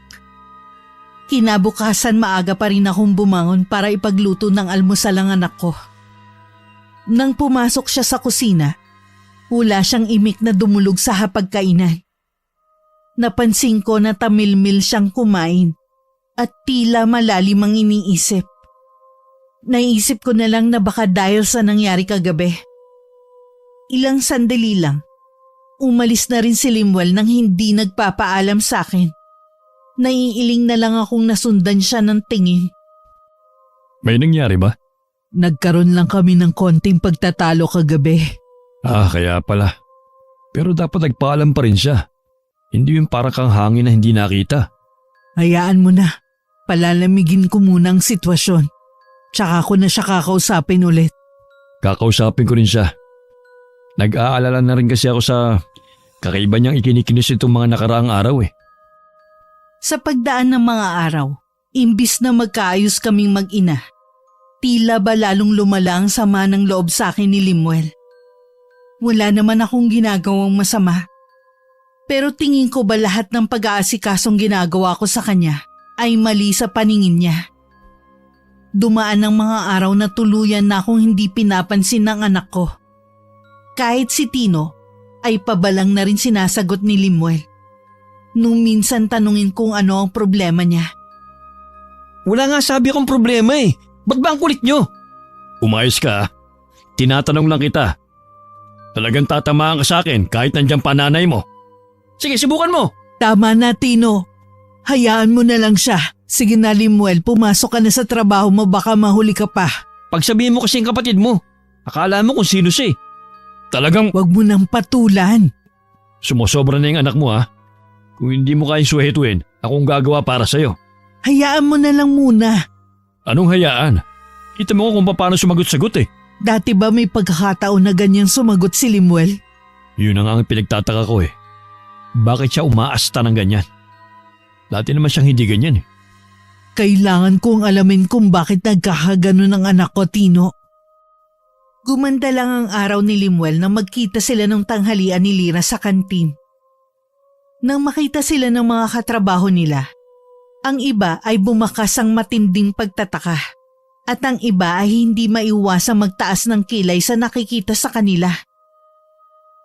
Kinabukasan maaga pa rin akong bumangon para ipagluto ng almusal ang anak ko. Nang pumasok siya sa kusina, wala siyang imik na dumulog sa hapagkainan. Napansin ko na tamilmil siyang kumain at tila malalim ang iniisip. Naisip ko na lang na baka dahil sa nangyari kagabi. Ilang sandali lang, umalis na rin si Limuel nang hindi nagpapaalam sa akin. Naiiling na lang akong nasundan siya ng tingin. May nangyari ba? Nagkaroon lang kami ng konting pagtatalo kagabi. Kaya pala. Pero dapat nagpaalam pa rin siya. Hindi yung para kang hangin na hindi nakita. Hayaan mo na. Palalamigin ko muna ang sitwasyon. Tsaka ko na siya kakausapin ulit. Kakausapin ko rin siya. Nag-aalala na rin kasi ako sa kakaiba niyang ikinikinis itong mga nakaraang araw eh. Sa pagdaan ng mga araw, Imbis na magkaayos kaming mag-ina, tila ba lalong lumala ang sama ng loob sa akin ni Limuel. Wala naman akong ginagawang masama. Pero tingin ko ba lahat ng pag-aasikasong ginagawa ko sa kanya ay mali sa paningin niya? Dumaan ang mga araw na tuluyan na akong hindi pinapansin ng anak ko. Kahit si Tino ay pabalang na rin sinasagot ni Limuel. Nung minsan tanungin kung ano ang problema niya. Wala nga sabi akong problema eh. Ba't ba ang kulit nyo? Umayos ka. Tinatanong lang kita. Talagang tatamaan ka sa akin kahit nandiyan pa nanay mo. Sige, subukan mo. Tama na, Tino. Hayaan mo na lang siya. Sige na, Limuel, pumasok ka na sa trabaho mo, baka mahuli ka pa. Pagsabihin mo kasi ang kapatid mo. Akala mo kung sino siya eh. Talagang Huwag mo nang patulan. sumusobra na yung anak mo ha. Kung hindi mo kayang suhetuin, akong gagawa para sa'yo. Hayaan mo na lang muna. Anong hayaan? Kita mo kung paano sumagot-sagot eh. Dati ba may pagkakataon na ganyan sumagot si Limuel? Yun ang pinagtataka ko eh. Bakit siya umaasta ng ganyan? Dati naman siyang hindi ganyan eh. Kailangan kong alamin kung bakit nagkakaganon ang anak ko, Tino. Gumanda lang ang araw ni Limuel nang magkita sila ng tanghalian ni Lira sa kantin. Nang makita sila ng mga katrabaho nila, ang iba ay bumakas ang matinding pagtataka at ang iba ay hindi maiwasang magtaas ng kilay sa nakikita sa kanila.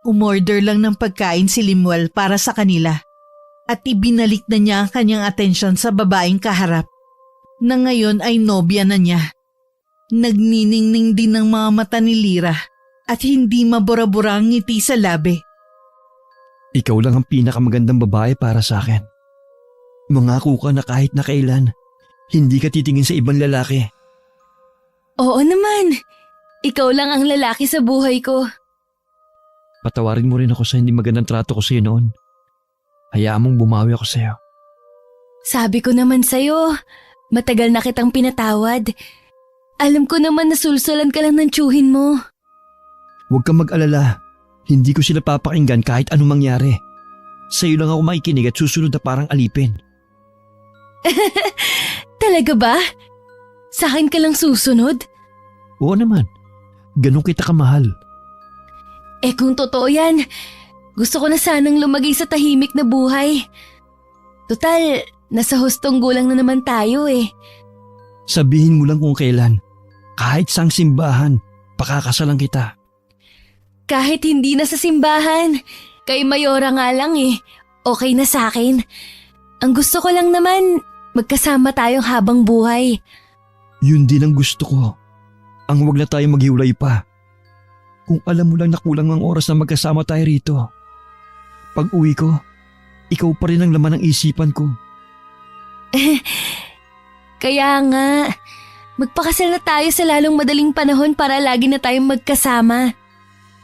Umorder lang ng pagkain si Limuel para sa kanila at ibinalik na niya ang kanyang atensyon sa babaeng kaharap na ngayon ay nobya na niya. Nagniningning din ng mga mata ni Lira at hindi mabura-bura ang ngiti sa labi. Ikaw lang ang pinakamagandang babae para sa akin. Mangako ka na kahit na kailan, hindi ka titingin sa ibang lalaki. Oo naman. Ikaw lang ang lalaki sa buhay ko. Patawarin mo rin ako sa hindi magandang trato ko sa'yo noon. Hayaan mong bumawi ako sa'yo. Sabi ko naman sa'yo, matagal na kitang pinatawad. Alam ko naman na sulsulan ka lang ng tiyuhin mo. Huwag kang mag-alala. Hindi ko sila papakinggan kahit anong mangyari. Sa'yo lang ako makikinig at susunod na parang alipin. Talaga ba? Sa akin ka lang susunod? Oo naman. Ganun kita kamahal. Eh kung totoo yan, gusto ko na sanang lumagay sa tahimik na buhay. Total, nasa hustong gulang na naman tayo eh. Sabihin mo lang kung kailan. Kahit sang simbahan, pakakasalan kita. Kahit hindi na sa simbahan, kay Mayora nga lang eh. Okay na sa akin. Ang gusto ko lang naman, magkasama tayong habang buhay. Yun din ang gusto ko. Ang wag na tayo maghiwalay pa. Kung alam mo lang na kulang ang oras na magkasama tayo rito. Pag uwi ko, ikaw pa rin ang laman ng isipan ko. Kaya nga, magpakasal na tayo sa lalong madaling panahon para lagi na tayong magkasama.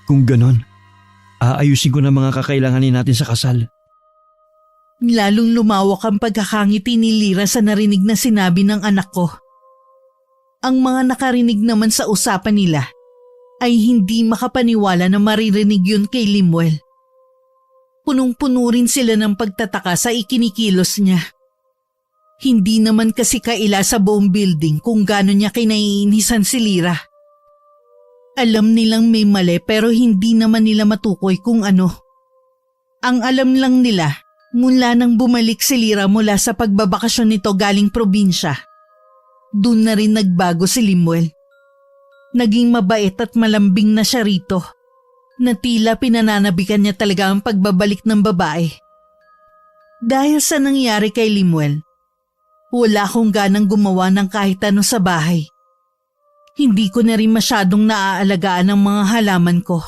Kung ganon, aayusin ko na mga kakailanganin natin sa kasal. Lalong lumawak ang pagkakangiti ni Lira sa narinig na sinabi ng anak ko. Ang mga nakarinig naman sa usapan nila ay hindi makapaniwala na maririnig yun kay Limuel. Punong-puno rin sila ng pagtataka sa ikinikilos niya. Hindi naman kasi kaila sa buong building kung gano'n niya kinaiinisan si Lira. Alam nilang may mali pero hindi naman nila matukoy kung ano. Ang alam lang nila, mula nang bumalik si Lira mula sa pagbabakasyon nito galing probinsya, doon na rin nagbago si Limuel. Naging mabait at malambing na siya rito, na tila pinananabikan niya talaga ang pagbabalik ng babae. Dahil sa nangyari kay Limuel, wala akong ganang gumawa ng kahit ano sa bahay. Hindi ko na rin masyadong naaalagaan ang mga halaman ko.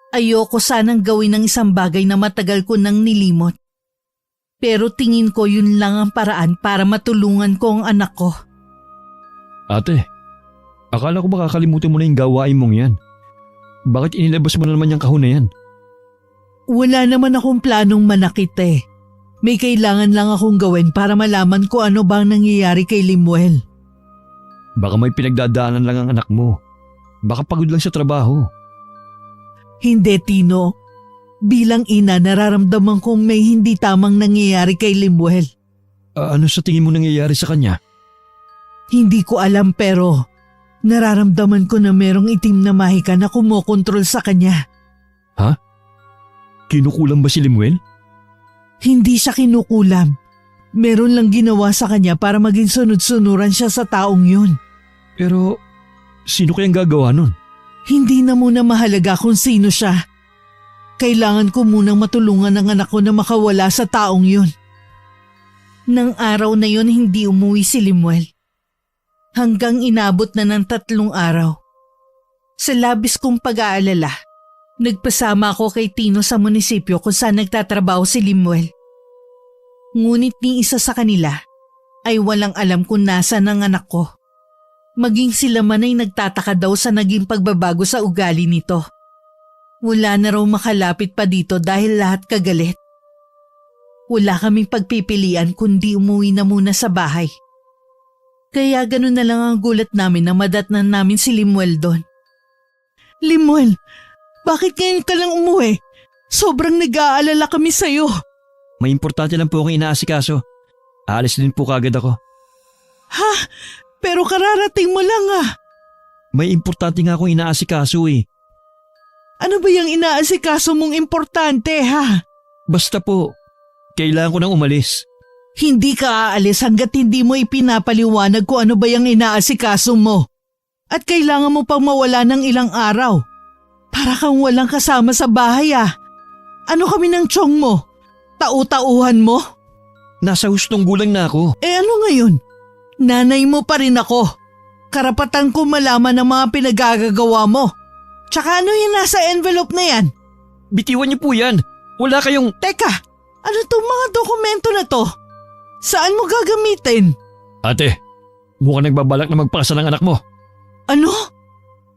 Ayoko sanang gawin ng isang bagay na matagal ko nang nilimot. Pero tingin ko yun lang ang paraan para matulungan ko ang anak ko. Ate, akala ko ba kakalimutan mo na yung gawain mong yan? Bakit inilabas mo na naman yung kahon na yan? Wala naman akong planong manakit eh. May kailangan lang akong gawin para malaman ko ano bang nangyayari kay Limuel. Baka may pinagdadaanan lang ang anak mo. Baka pagod lang sa trabaho. Hindi, Tino. Bilang ina, nararamdaman kong may hindi tamang nangyayari kay Limuel. Ano sa tingin mo nangyayari sa kanya? Hindi ko alam pero nararamdaman ko na merong itim na mahika na kumokontrol sa kanya. Kinukulam ba si Limuel? Hindi siya kinukulam. Meron lang ginawa sa kanya para maging sunod-sunuran siya sa taong yun. Pero sino kayang gagawa nun? Hindi na muna mahalaga kung sino siya. Kailangan ko munang matulungan ang anak ko na makawala sa taong yun. Nang araw na yun hindi umuwi si Limuel. Hanggang inabot na ng 3 araw. Sa labis kong pag-aalala, nagpasama ako kay Tino sa munisipyo kung saan nagtatrabaho si Limuel. Ngunit ni isa sa kanila ay walang alam kung nasa ng anak ko. Maging sila man ay nagtataka daw sa naging pagbabago sa ugali nito. Wala na raw makalapit pa dito dahil lahat kagalit. Wala kaming pagpipilian kundi umuwi na muna sa bahay. Kaya ganun na lang ang gulat namin na madatnan namin si Limuel doon. Limuel, bakit ngayon ka lang umuwi? Sobrang nag-aalala kami sa'yo. May importante lang po akong inaasikaso. Aalis din po kagad ako. Ha? Pero kararating mo lang ah. May importante nga akong inaasikaso eh. Ano ba yung inaasikaso mong importante ha? Basta po, kailangan ko nang umalis. Hindi ka aalis hanggat hindi mo ipinapaliwanag kung ano ba yung inaasikaso mo. At kailangan mo pang mawala ng ilang araw. Para kang walang kasama sa bahay ah. Ano kami ng tiyong mo? Tau-tauhan mo? Nasa hustong gulang na ako. Eh ano ngayon? Nanay mo pa rin ako. Karapatan ko malaman ang mga pinagagagawa mo. Tsaka ano yung nasa envelope na yan? Bitiwan niyo po yan. Wala kayong… Teka, ano tong mga dokumento na to? Saan mo gagamitin? Ate, mukhang nagbabalak na magpakasal ng anak mo. Ano?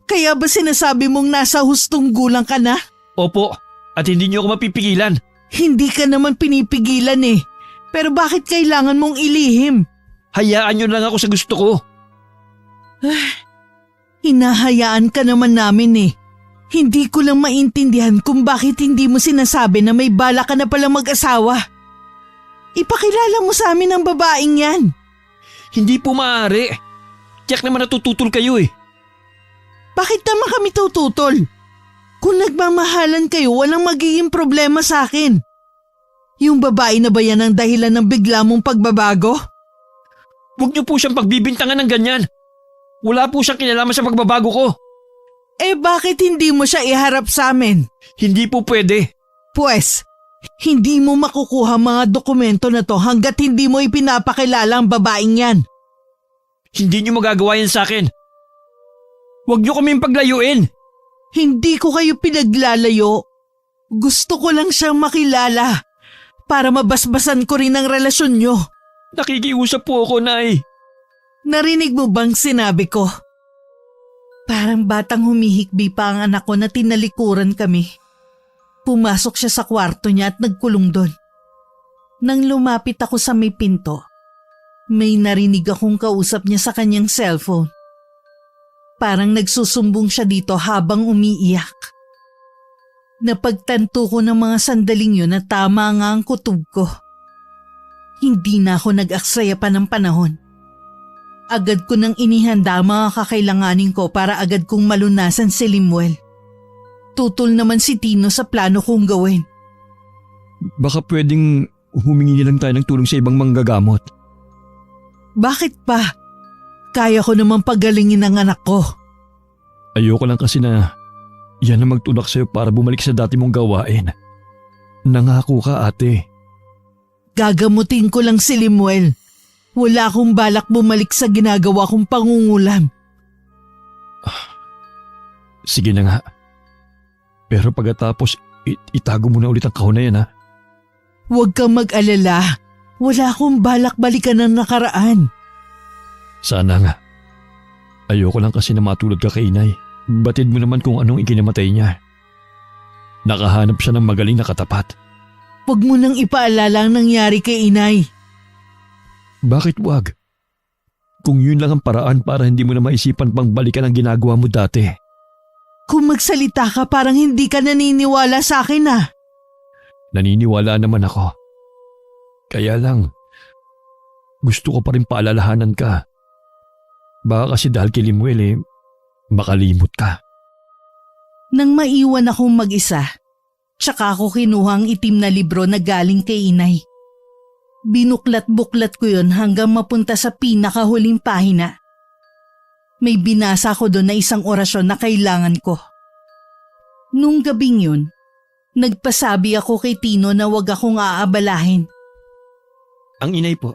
Kaya ba sinasabi mong nasa hustong gulang ka na? Opo, at hindi niyo ako mapipigilan. Hindi ka naman pinipigilan eh. Pero bakit kailangan mong ilihim? Hayaan niyo lang ako sa gusto ko. Hinahayaan ka naman namin eh. Hindi ko lang maintindihan kung bakit hindi mo sinasabi na may bala ka na palang mag-asawa. Ipakilala mo sa amin ang babaeng yan. Hindi po maaari. Tiyak naman natututol kayo eh. Bakit naman kami tututol? Kung nagmamahalan kayo, walang magiging problema sa akin. Yung babae na ba yan ang dahilan ng bigla mong pagbabago? Huwag niyo po siyang pagbibintangan ng ganyan. Wala po siyang kinalaman sa pagbabago ko. Eh bakit hindi mo siya iharap sa amin? Hindi po pwede. Pues, hindi mo makukuha mga dokumento na to hanggat hindi mo ipinapakilala ang babaeng yan. Hindi niyo magagawa yan sa akin. Huwag niyo kaming paglayuin. Hindi ko kayo pinaglalayo. Gusto ko lang siyang makilala para mabasbasan ko rin ang relasyon nyo. Nakikiusap po ako, Nay. Narinig mo bang sinabi ko? Parang batang humihikbi pa ang anak ko na tinalikuran kami. Pumasok siya sa kwarto niya at nagkulong doon. Nang lumapit ako sa may pinto, may narinig akong kausap niya sa kanyang cellphone. Parang nagsusumbong siya dito habang umiiyak. Napagtanto ko ng mga sandaling yun na tama nga ang kutob ko. Hindi na ako nag-aksaya pa ng panahon. Agad ko nang inihanda ang mga kakailanganin ko para agad kong malunasan si Limuel. Tutol naman si Tino sa plano kong gawin. Baka pwedeng humingi lang tayo ng tulong sa ibang manggagamot. Bakit pa? Kaya ko naman pagalingin ang anak ko. Ayoko lang kasi na yan na magtulak sa'yo para bumalik sa dati mong gawain. Nangako ka, ate. Gagamutin ko lang si Limuel. Wala akong balak bumalik sa ginagawa kong pangungulam. Sige na nga. Pero pagkatapos, itago mo na ulit ang kahon na yan, ha? Huwag kang mag-alala. Wala akong balak balikan ng nakaraan. Sana nga. Ayoko lang kasi na matulad ka kay inay. Batid mo naman kung anong ikinamatay niya. Nakahanap siya ng magaling na katapat. Huwag mo nang ipaalala ang nangyari kay inay. Bakit wag? Kung yun lang ang paraan para hindi mo na maisipan pang balikan ang ginagawa mo dati. Kung magsalita ka parang hindi ka naniniwala sa akin ah. Naniniwala naman ako. Kaya lang, gusto ko pa rin paalalahanan ka. Baka kasi dahil kay Limuel makalimot ka. Nang maiwan akong mag-isa, tsaka ako kinuha ang itim na libro na galing kay inay. Binuklat-buklat ko yon hanggang mapunta sa pinakahuling pahina. May binasa ko doon na isang orasyon na kailangan ko. Nung gabing yun, nagpasabi ako kay Tino na wag akong aabalahin. Ang inay po.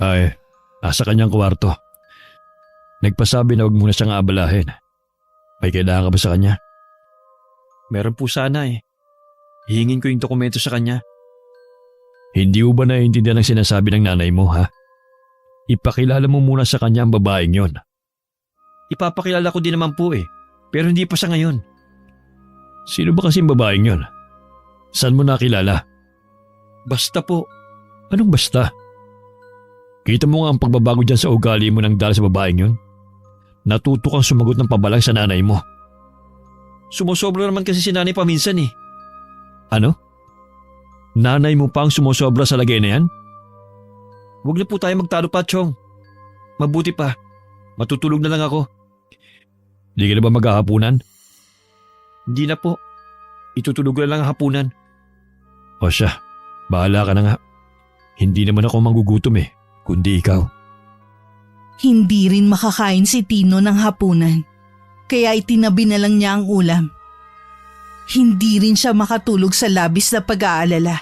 Ay, nasa kanyang kwarto. Nagpasabi na wag muna siyang aabalahin. May kailangan ka ba sa kanya? Meron po sana Hihingin ko yung dokumento sa kanya. Hindi mo ba naiintindihan ang sinasabi ng nanay mo, ha? Ipakilala mo muna sa kanya ang babaeng yon. Ipapakilala ko din naman po pero hindi pa sa ngayon. Sino ba kasing babaeng yon? Saan mo nakilala? Basta po. Anong basta? Kita mo nga ang pagbabago dyan sa ugali mo nang dahil sa babaeng yon. Natuto kang sumagot ng pabalang sa nanay mo. Sumusobra naman kasi si nanay paminsan Ano? Nanay mo pa ang sumusobra sa lagay na yan? Huwag na po tayo magtalo pa, Chong. Mabuti pa. Matutulog na lang ako. Hindi ka na ba maghahapunan? Hindi na po. Itutulog na lang ang hapunan. O siya, bahala ka na nga. Hindi naman ako magugutom kundi ikaw. Hindi rin makakain si Tino ng hapunan, kaya itinabi na lang niya ang ulam. Hindi rin siya makatulog sa labis na pag-aalala.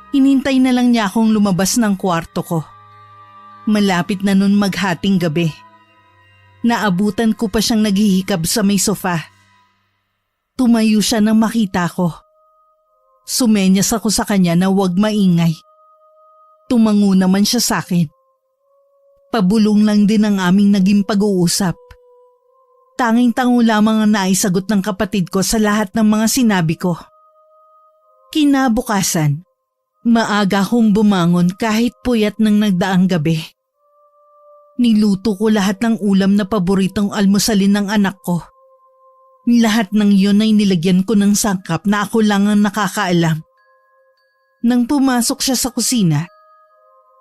Hinintay na lang niya akong lumabas ng kwarto ko. Malapit na nun maghating gabi. Naabutan ko pa siyang naghihikab sa may sofa. Tumayo siya nang makita ko. Sumenyas ako sa kanya na huwag maingay. Tumango naman siya sa akin. Pabulong lang din ang aming naging pag-uusap. Tanging-tango lamang ang naisagot ng kapatid ko sa lahat ng mga sinabi ko. Kinabukasan, maaga akong bumangon kahit puyat ng nagdaang gabi. Niluto ko lahat ng ulam na paboritong almusalin ng anak ko. Lahat ng iyon ay nilagyan ko ng sangkap na ako lang ang nakakaalam. Nang pumasok siya sa kusina,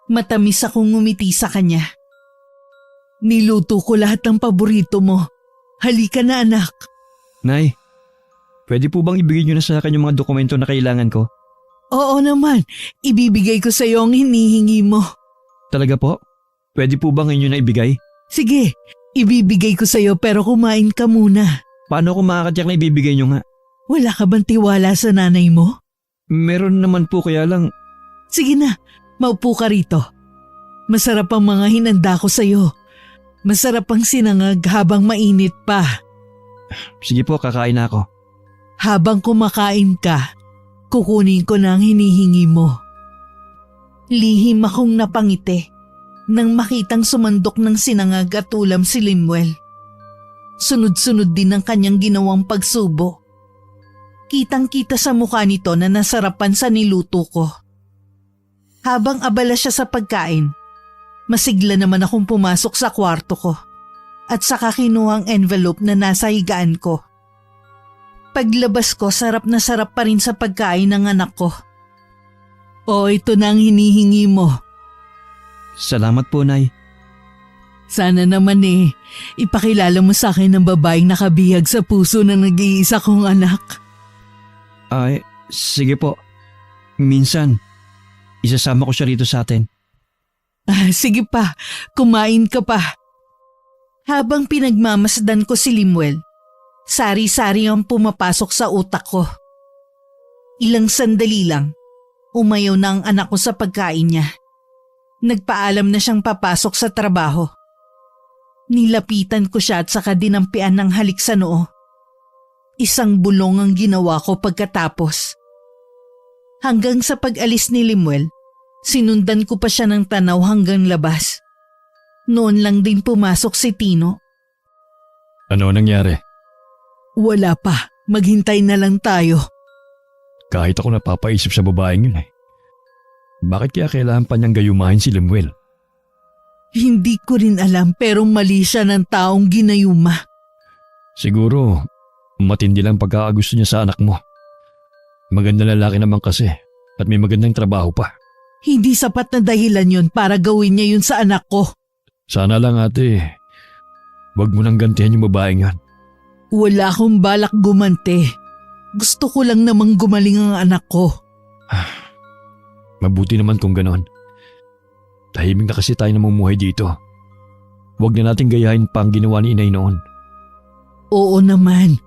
matamis akong ngumiti sa kanya. Niluto ko lahat ng paborito mo. Halika na anak. Nay, pwede po bang ibigay niyo na sa akin yung mga dokumento na kailangan ko? Oo naman, ibibigay ko sa iyo ang hinihingi mo. Talaga po? Pwede po bang inyo na ibigay? Sige, ibibigay ko sa iyo pero kumain ka muna. Paano ako makakatiyak na ibibigay niyo nga? Wala ka bang tiwala sa nanay mo? Meron naman po kaya lang. Sige na, maupo ka rito. Masarap ang mga hinanda ko sa iyo. Masarap ang sinangag habang mainit pa. Sige po, kakain na ako. Habang kumakain ka, kukunin ko na ang hinihingi mo. Lihim akong napangiti nang makitang sumandok ng sinangag at ulam si Limuel. Sunod-sunod din ang kanyang ginawang pagsubo. Kitang-kita sa mukha nito na nasarapan sa niluto ko. Habang abala siya sa pagkain, masigla naman akong pumasok sa kwarto ko at saka kinuha ang envelope na nasa higaan ko. Paglabas ko, sarap na sarap pa rin sa pagkain ng anak ko. O, ito na ang hinihingi mo. Salamat po, Nay. Sana naman ipakilala mo sa akin ng babaeng nakabihag sa puso ng nag-iisa kong anak. Ay, sige po. Minsan, isasama ko siya rito sa atin. Sige pa, kumain ka pa. Habang pinagmamasdan ko si Limuel, sari-sari ang pumapasok sa utak ko. Ilang sandali lang, umayaw na ang anak ko sa pagkain niya. Nagpaalam na siyang papasok sa trabaho. Nilapitan ko siya at saka dinampian ng halik sa noo. Isang bulong ang ginawa ko pagkatapos. Hanggang sa pag-alis ni Limuel, sinundan ko pa siya ng tanaw hanggang labas. Noon lang din pumasok si Tino. Ano nangyari? Wala pa, maghintay na lang tayo. Kahit ako napapaisip sa babaeng yun Bakit kaya kailangan pa niyang gayumahin si Limuel? Hindi ko rin alam pero mali siya ng taong ginayuma. Siguro, matindi lang pagkakagusto niya sa anak mo. Magandang lalaki naman kasi at may magandang trabaho pa. Hindi sapat na dahilan yun para gawin niya yun sa anak ko. Sana lang ate, wag mo nang gantihan yung babaeng yan. Wala akong balak gumante. Gusto ko lang namang gumaling ang anak ko. Mabuti naman kung ganon. Tahimik na kasi tayo namumuhay dito. Huwag na natin gayahin pa ang ginawa ni inay noon. Oo naman.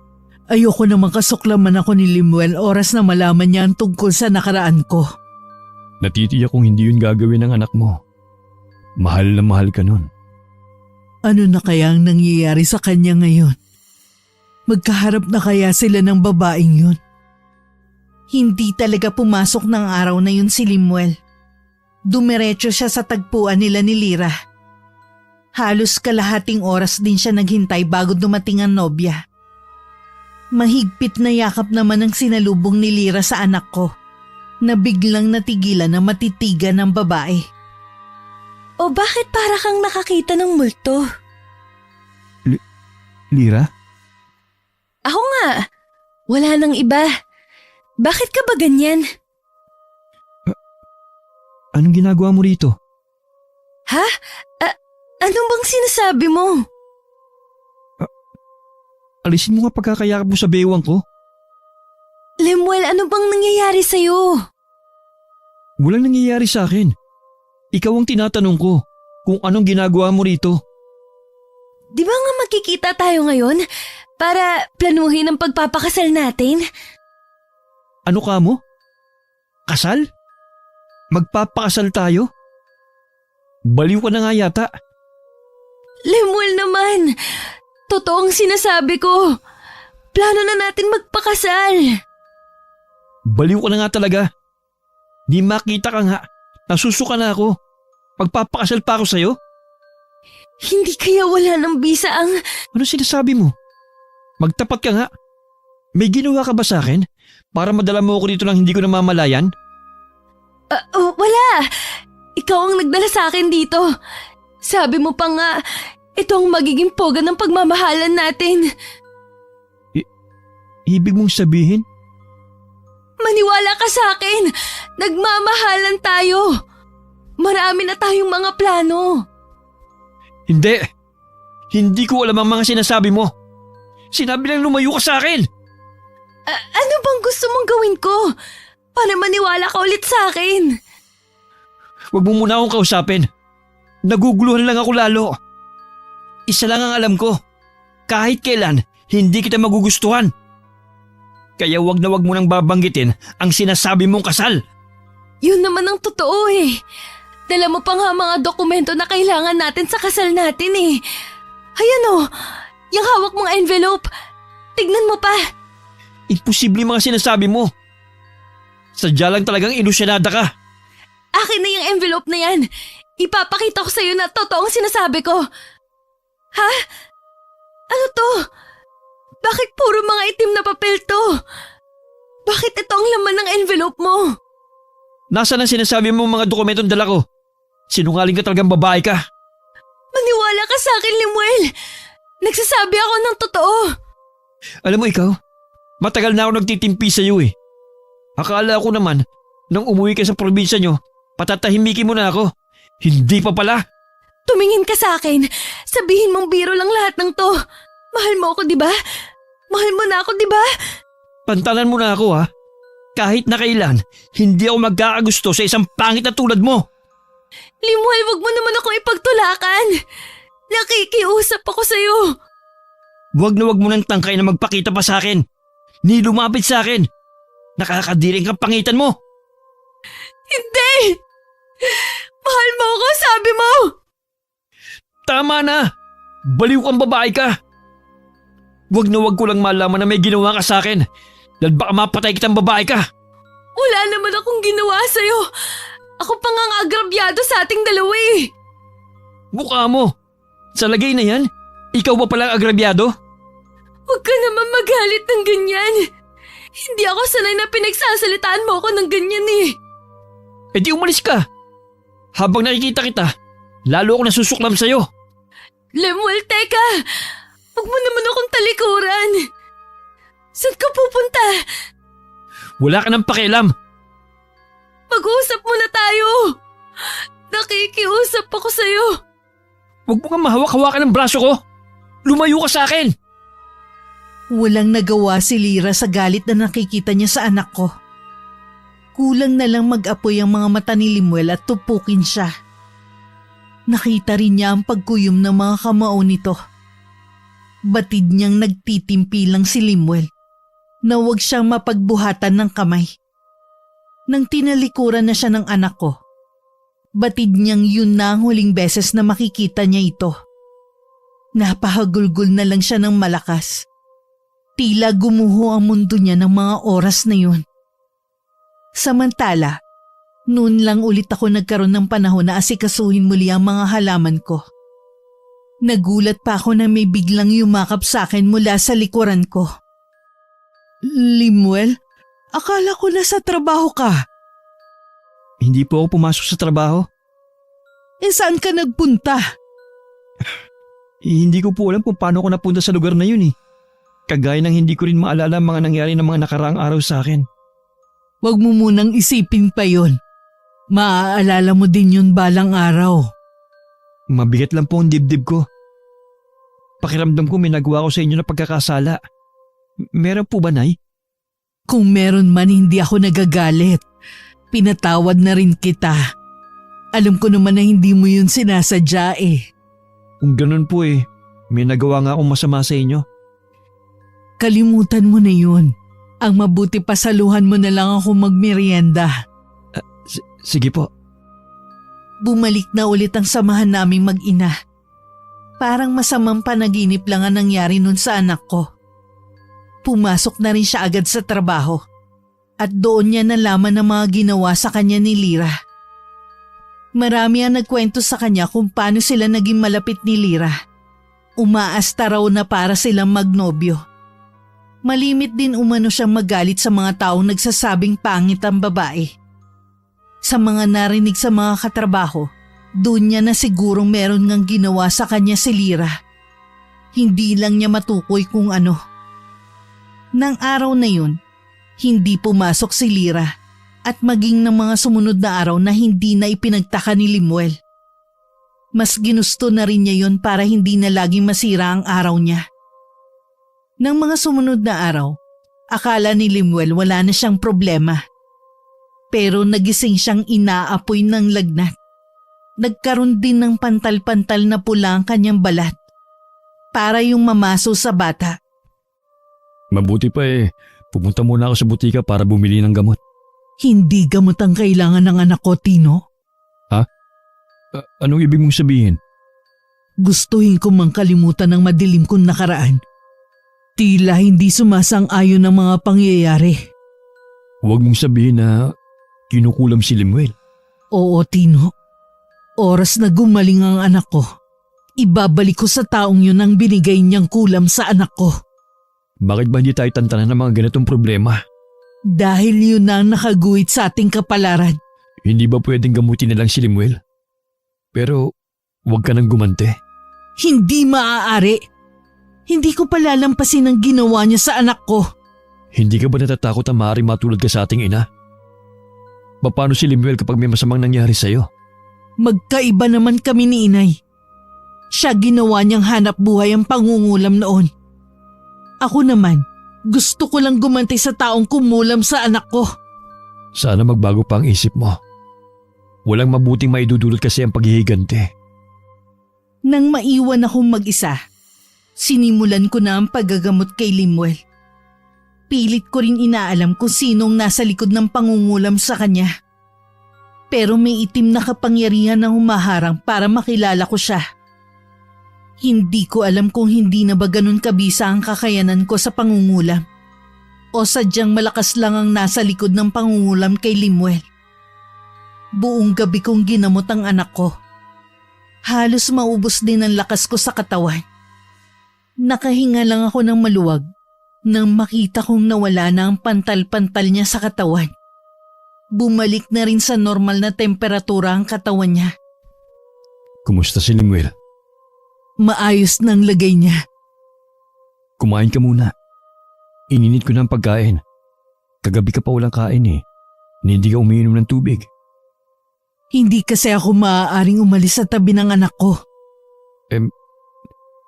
Ayoko namang kasuklaman ako ni Limuel oras na malaman niya ang tungkol sa nakaraan ko. Natitiyak kung hindi yun gagawin ng anak mo. Mahal na mahal ka nun. Ano na kaya ang nangyayari sa kanya ngayon? Magkaharap na kaya sila ng babaeng yun? Hindi talaga pumasok ng araw na yun si Limuel. Dumiretso siya sa tagpuan nila ni Lira. Halos kalahating oras din siya naghintay bago dumating ang nobya. Mahigpit na yakap naman ang sinalubong ni Lira sa anak ko na biglang natigilan na matitigan ng babae. O bakit para kang nakakita ng multo? Lira? Ako nga. Wala nang iba. Bakit ka ba ganyan? Anong ginagawa mo rito? Ha? Anong bang sinasabi mo? Alisin mo nga pagkakayakap mo sa bewang ko. Lemuel, ano bang nangyayari sa'yo? Walang nangyayari sa akin. Ikaw ang tinatanong ko kung anong ginagawa mo rito. Di ba nga magkikita tayo ngayon para planuhin ang pagpapakasal natin? Ano ka mo? Kasal? Magpapakasal tayo? Baliw ka na nga yata. Lemuel naman, totoong sinasabi ko. Plano na natin magpakasal. Baliw ka na nga talaga. Di makita ka nga. Nasusuka na ako. Magpapakasal pa ako sa'yo? Hindi kaya wala ng bisa ang… Ano sinasabi mo? Magtapat ka nga. May ginawa ka ba sa akin? Para madala mo ako dito lang hindi ko namamalayan? Wala. Ikaw ang nagdala sa akin dito. Sabi mo pa nga, ito ang magiging poga ng pagmamahalan natin. Ibig mong sabihin? Maniwala ka sa akin. Nagmamahalan tayo. Marami na tayong mga plano. Hindi. Hindi ko alam ang mga sinasabi mo. Sinabi lang lumayo ka sa akin. Ano bang gusto mong gawin ko? Para maniwala ka ulit sa akin. Huwag mo muna akong kausapin. Naguguluhan lang ako lalo. Isa lang ang alam ko. Kahit kailan, hindi kita magugustuhan. Kaya wag na wag mo nang babanggitin ang sinasabi mong kasal. Yun naman ang totoo eh. Dala mo pa nga mga dokumento na kailangan natin sa kasal natin eh. Ayan o, yung hawak mong envelope. Tignan mo pa. Imposible mga sinasabi mo. Sadya lang talagang ilusyanada ka. Akin na yung envelope na yan. Ipapakita ko sa'yo na totoong sinasabi ko. Ha? Ano to? Bakit puro mga itim na papel to? Bakit ito ang laman ng envelope mo? Nasaan ang sinasabi mo mga dokumentong dala ko? Sinungaling ka talagang babae ka. Maniwala ka sa akin, Limuel. Nagsasabi ako ng totoo. Alam mo ikaw, matagal na ako nagtitimpi sa iyo eh. Akala ko naman, nung umuwi ka sa probinsya nyo, patatahimikin mo na ako. Hindi pa pala. Tumingin ka sa akin. Sabihin mong biro lang lahat ng to. Mahal mo ako, di ba? Mahal mo na ako, di ba? Pantalan mo na ako ha. Kahit na kailan, hindi ako magkakagusto sa isang pangit na tulad mo. Limuel, wag mo naman akong ipagtulakan. Nakikiusap ako sa'yo. Wag na wag mo nang tangkay na magpakita pa sa akin. Ni lumapit sa akin. Nakakadiring kang pangitan mo. Hindi! Mahal mo ako, sabi mo! Tama na! Baliw kang babae ka! Wag na wag ko lang malaman na may ginawa ka sa akin dahil baka mapatay kitang babae ka. Wala naman akong ginawa sa'yo. Ako pa nga ang agrabyado sa ating dalawa eh. Mukha mo! Sa lagay na yan, ikaw ba palang agrabyado? Huwag ka naman magalit ng ganyan. Hindi ako sanay na pinagsasalitaan mo ako ng ganyan eh. E di umalis ka. Habang nakikita kita, lalo ako nasusuklam sa'yo. Lemuel, teka! Huwag mo naman akong talikuran. Saan ka pupunta? Wala ka ng pakialam. Mag-usap muna tayo. Nakikiusap ako sa'yo. Huwag mo nga mahawak-hawakan ng braso ko! Lumayo ka sa akin! Walang nagawa si Lyra sa galit na nakikita niya sa anak ko. Kulang na lang mag-apoy ang mga mata ni Limuel at tupukin siya. Nakita rin niya ang pagkuyom ng mga kamao nito. Batid niyang nagtitimpi lang si Limuel na huwag siyang mapagbuhatan ng kamay. Nang tinalikuran na siya ng anak ko, batid niyang yun na ang huling beses na makikita niya ito. Napahagulgol na lang siya ng malakas. Tila gumuho ang mundo niya ng mga oras na yun. Samantala, noon lang ulit ako nagkaroon ng panahon na asikasuhin muli ang mga halaman ko. Nagulat pa ako na may biglang yumakap sa akin mula sa likuran ko. Limuel, akala ko nasa trabaho ka. Hindi po ako pumasok sa trabaho. Saan ka nagpunta? Hindi ko po alam kung paano ako napunta sa lugar na yun eh. Kagaya ng hindi ko rin maalala ang mga nangyari ng mga nakaraang araw sa akin. Huwag mo munang isipin pa yon. Maaalala mo din yun balang araw. Mabigat lang po ang dibdib ko. Pakiramdam ko may nagawa ko sa inyo na pagkakasala. Meron po ba, Nay? Kung meron man hindi ako nagagalit. Pinatawad na rin kita. Alam ko naman na hindi mo yun sinasadya eh. Kung ganun po eh, may nagawa nga akong masama sa inyo. Kalimutan mo na yun. Ang mabuti pasaluhan mo na lang ako magmerienda. Sige po. Bumalik na ulit ang samahan naming mag-ina. Parang masamang panaginip lang ang nangyari nun sa anak ko. Pumasok na rin siya agad sa trabaho. At doon niya nalaman ang mga ginawa sa kanya ni Lyra. Marami ang nagkwento sa kanya kung paano sila naging malapit ni Lyra. Umaasta raw na para silang magnobyo. Malimit din umano siyang magalit sa mga taong nagsasabing pangit ang babae. Sa mga narinig sa mga katrabaho, doon niya na sigurong meron ngang ginawa sa kanya si Lyra. Hindi lang niya matukoy kung ano. Nang araw na yun, hindi pumasok si Lyra at maging ng mga sumunod na araw na hindi na ipinagtaka ni Limuel. Mas ginusto na rin niya yon para hindi na laging masira ang araw niya. Nang mga sumunod na araw, akala ni Limuel wala na siyang problema. Pero nagising siyang inaapoy ng lagnat. Nagkaroon din ng pantal-pantal na pula ang kanyang balat. Para yung mamaso sa bata. Mabuti pa eh, pumunta muna ako sa butika para bumili ng gamot. Hindi gamot ang kailangan ng anak ko, Tino. Anong ibig mong sabihin? Gustuhin ko mang kalimutan ng madilim kong nakaraan. Tila hindi sumasang-ayon ang mga pangyayari. Huwag mong sabihin na kinukulam si Limuel. Oo, Tino. Oras na gumaling ang anak ko. Ibabalik ko sa taong yun ang binigay niyang kulam sa anak ko. Bakit ba hindi tayo tantanan ng mga ganitong problema? Dahil yun na ang nakaguhit sa ating kapalaran. Hindi ba pwedeng gamutin na lang si Limuel? Pero huwag ka nang gumante. Hindi maaari. Hindi ko palalampasin ang ginawa niya sa anak ko. Hindi ka ba natatakot na maaaring matulad ka sa ating ina? Paano si Limuel kapag may masamang nangyari sa'yo? Magkaiba naman kami ni inay. Siya ginawa niyang hanap buhay ang pangungulam noon. Ako naman, gusto ko lang gumanti sa taong kumulam sa anak ko. Sana magbago pa ang isip mo. Walang mabuting maidudulot kasi ang paghihigante. Nang maiwan akong mag-isa, sinimulan ko na ang paggagamot kay Limuel. Pilit ko rin inaalam kung sinong nasa likod ng pangungulam sa kanya. Pero may itim na kapangyarihan na humaharang para makilala ko siya. Hindi ko alam kung hindi na ba ganun kabisa ang kakayanan ko sa pangungulam. O sadyang malakas lang ang nasa likod ng pangungulam kay Limuel. Buong gabi kong ginamot ang anak ko. Halos maubos din ang lakas ko sa katawan. Nakahinga lang ako ng maluwag nang makita kong nawala na ang pantal-pantal niya sa katawan. Bumalik na rin sa normal na temperatura ang katawan niya. Kumusta si Limuel? Maayos na ang lagay niya. Kumain ka muna. Ininit ko na ang pagkain. Kagabi ka pa walang kain eh. na hindi ka umiinom ng tubig. Hindi kasi ako maaaring umalis sa tabi ng anak ko.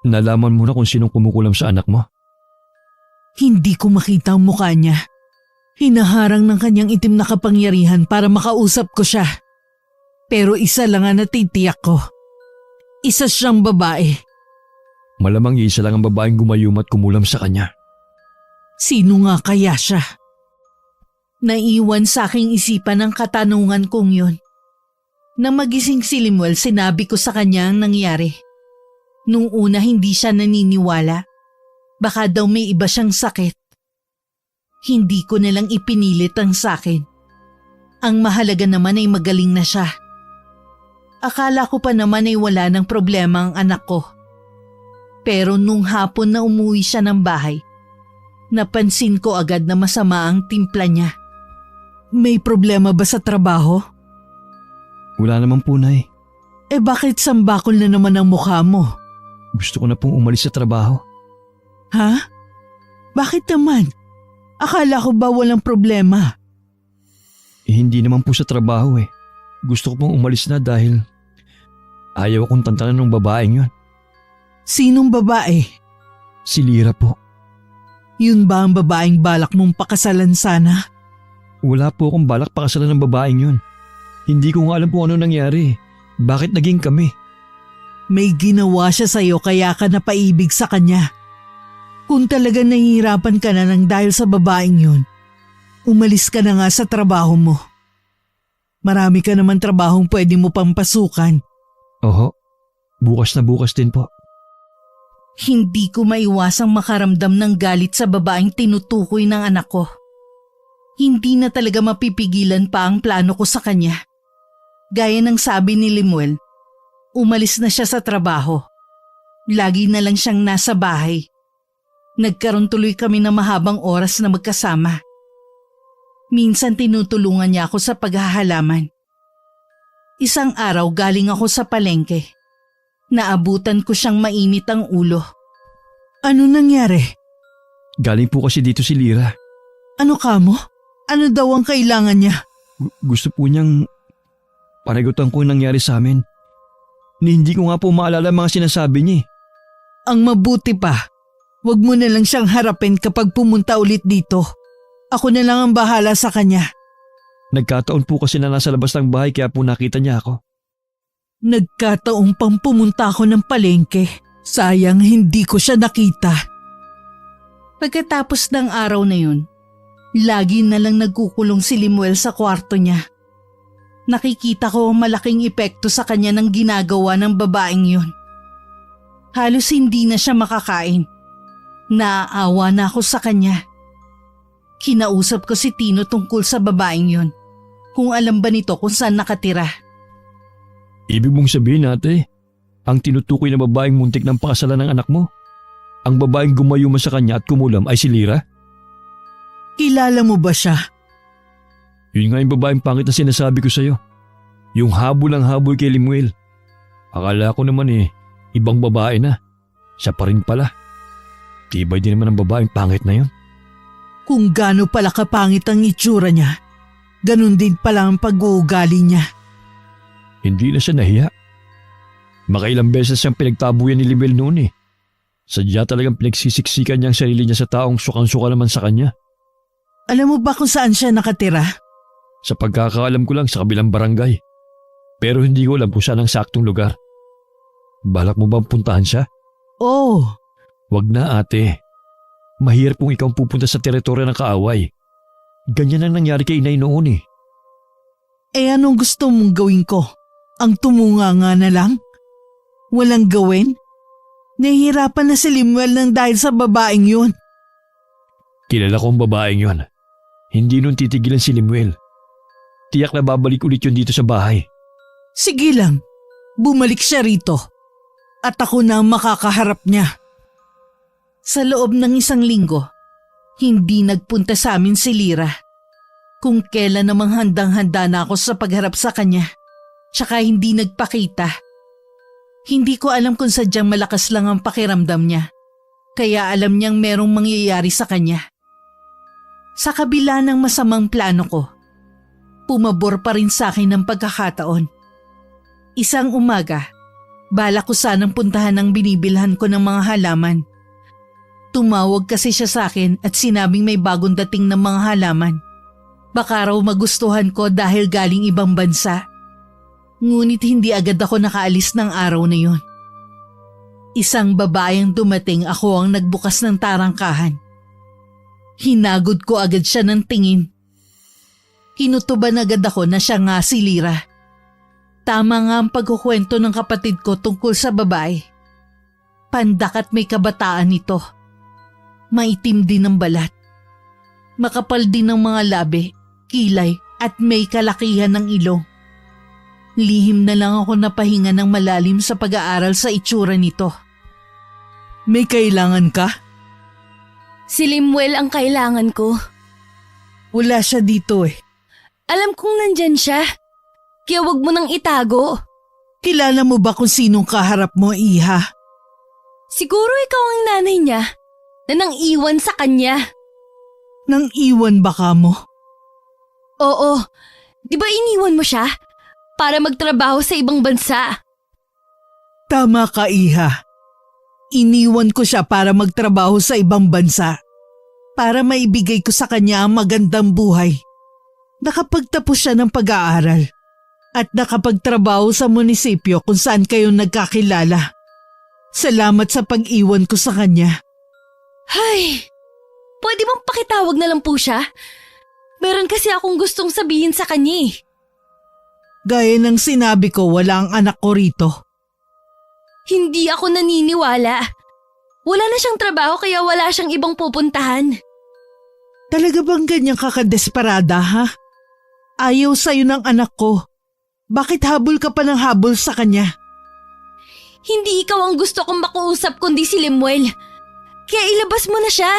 Nalaman mo na kung sinong kumukulam sa anak mo? Hindi ko makita ang mukha niya. Hinaharang ng kanyang itim na kapangyarihan para makausap ko siya. Pero isa lang ang natitiyak ko. Isa siyang babae. Malamang isa lang ang babaeng gumayum at kumulam sa kanya. Sino nga kaya siya? Naiwan sa aking isipan ang katanungan kong yun. Nang magising si Limuel, sinabi ko sa kanya ang nangyari. Nung una hindi siya naniniwala. Baka daw may iba siyang sakit. Hindi ko nalang ipinilit ang sakin. Ang mahalaga naman ay magaling na siya. Akala ko pa naman ay wala ng problema ang anak ko. Pero nung hapon na umuwi siya ng bahay, napansin ko agad na masama ang timpla niya. May problema ba sa trabaho? Wala naman po, Nay. Bakit sambakol na naman ang mukha mo? Gusto ko na pong umalis sa trabaho. Ha? Bakit naman? Akala ko ba walang problema? Hindi naman po sa trabaho eh. Gusto ko pong umalis na dahil ayaw akong tantanan ng babaeng yun. Sinong babae? Si Lira po. Yun ba ang babaeng balak mong pakasalan sana? Wala po akong balak pakasalan ng babaeng yun. Hindi ko nga alam kung ano nangyari. Bakit naging kami? May ginawa siya sa'yo kaya ka napaibig sa kanya. Kung talagang nahihirapan ka na ng dahil sa babaeng yun, umalis ka na nga sa trabaho mo. Marami ka naman trabahong pwede mo pang pasukan. Oho, bukas na bukas din po. Hindi ko maiwasang makaramdam ng galit sa babaeng tinutukoy ng anak ko. Hindi na talaga mapipigilan pa ang plano ko sa kanya. Gaya ng sabi ni Limuel, umalis na siya sa trabaho. Lagi na lang siyang nasa bahay. Nagkaroon tuloy kami ng mahabang oras na magkasama. Minsan tinutulungan niya ako sa paghahalaman. Isang araw galing ako sa palengke. Naabutan ko siyang mainit ang ulo. Ano nangyari? Galing po kasi dito si Lira. Ano ka mo? Ano daw ang kailangan niya? Gusto po niyang panagutan ko yung nangyari sa amin. Hindi ko nga po maalala mga sinasabi niya. Ang mabuti pa, wag mo na lang siyang harapin kapag pumunta ulit dito. Ako na lang ang bahala sa kanya. Nagkataon po kasi na nasa labas ng bahay kaya po nakita niya ako. Nagkataong pang pumunta ako ng palengke. Sayang hindi ko siya nakita. Pagkatapos ng araw na yun, lagi na lang nagkukulong si Limuel sa kwarto niya. Nakikita ko ang malaking epekto sa kanya ng ginagawa ng babaeng yun. Halos hindi na siya makakain. Naaawa na ako sa kanya. Kinausap ko si Tino tungkol sa babaeng yun. Kung alam ba nito kung saan nakatira. Ibig mong sabihin ate, ang tinutukoy na babaeng muntik ng pakasalan ng anak mo, ang babaeng gumayuma sa kanya at kumulam ay si Lira? Kilala mo ba siya? Yun nga yung babaeng pangit na sinasabi ko sa'yo. Yung habol ang habol kay Limuel. Akala ko naman ibang babae na. Siya pa rin pala. Tibay din naman ang babaeng pangit na yun. Kung gaano pala kapangit ang itsura niya, ganun din pala ang pag-uugali niya. Hindi na siya nahiya. Makailang beses siyang pinagtabuyan ni Limuel noon. Sadya talagang pinagsisiksikan niya ang sarili niya sa taong sukang-suka naman sa kanya. Alam mo ba kung saan siya nakatira? Sa pagkakaalam ko lang sa kabilang barangay. Pero hindi ko alam kung saan ang saktong lugar. Balak mo bang puntahan siya? Oo. Wag na ate. Mahirap kung ikaw pupunta sa teritoryo ng kaaway. Ganyan ang nangyari kay inay noon. Anong gusto mong gawin ko? Ang tumunganga na lang? Walang gawin? Nahihirapan na si Limuel ng dahil sa babaeng yun. Kilala ko ang babaeng yun. Hindi nun titigilan si Limuel. Tiyak na babalik ulit yun dito sa bahay. Sige lang, bumalik siya rito. At ako na ang makakaharap niya. Sa loob ng isang linggo, hindi nagpunta sa amin si Lira. Kung kailan namang handang-handa na ako sa pagharap sa kanya, tsaka hindi nagpakita. Hindi ko alam kung sadyang malakas lang ang pakiramdam niya, kaya alam niyang merong mangyayari sa kanya. Sa kabila ng masamang plano ko, pumabor pa rin sa akin ng pagkakataon. Isang umaga, balak ko sanang puntahan ang binibilhan ko ng mga halaman. Tumawag kasi siya sa akin at sinabing may bagong dating ng mga halaman. Baka raw magustuhan ko dahil galing ibang bansa. Ngunit hindi agad ako nakaalis ng araw na yon. Isang babaeng dumating, ako ang nagbukas ng tarangkahan. Hinagod ko agad siya ng tingin. Kinutuban agad ako na siya nga si Lira. Tama nga ang pagkukwento ng kapatid ko tungkol sa babae. Pandak at may kabataan ito. Maitim din ang balat. Makapal din ang mga labi, kilay at may kalakihan ng ilong. Lihim na lang ako napahinga ng malalim sa pag-aaral sa itsura nito. May kailangan ka? Si Limuel ang kailangan ko. Wala siya dito eh. Alam kong nandyan siya. Kaya wag mo nang itago. Kilala mo ba kung sinong kaharap mo, Iha? Siguro ikaw ang nanay niya na nang iwan sa kanya. Nang iwan ba ka mo? Oo. Di ba iniwan mo siya? Para magtrabaho sa ibang bansa. Tama ka, Iha. Iniwan ko siya para magtrabaho sa ibang bansa. Para maibigay ko sa kanya ang magandang buhay. Nakapagtapos siya ng pag-aaral. At nakapagtrabaho sa munisipyo kung saan kayo nagkakilala. Salamat sa pag-iwan ko sa kanya. Hay, pwede bang pakitawag na lang po siya? Meron kasi akong gustong sabihin sa kanya eh. Gaya ng sinabi ko, wala ang anak ko rito. Hindi ako naniniwala. Wala na siyang trabaho kaya wala siyang ibang pupuntahan. Talaga bang ganyan kakadesperada, ha? Ayaw sa'yo ng anak ko. Bakit habol ka pa ng habol sa kanya? Hindi ikaw ang gusto kong makuusap kundi si Limuel. Kaya ilabas mo na siya.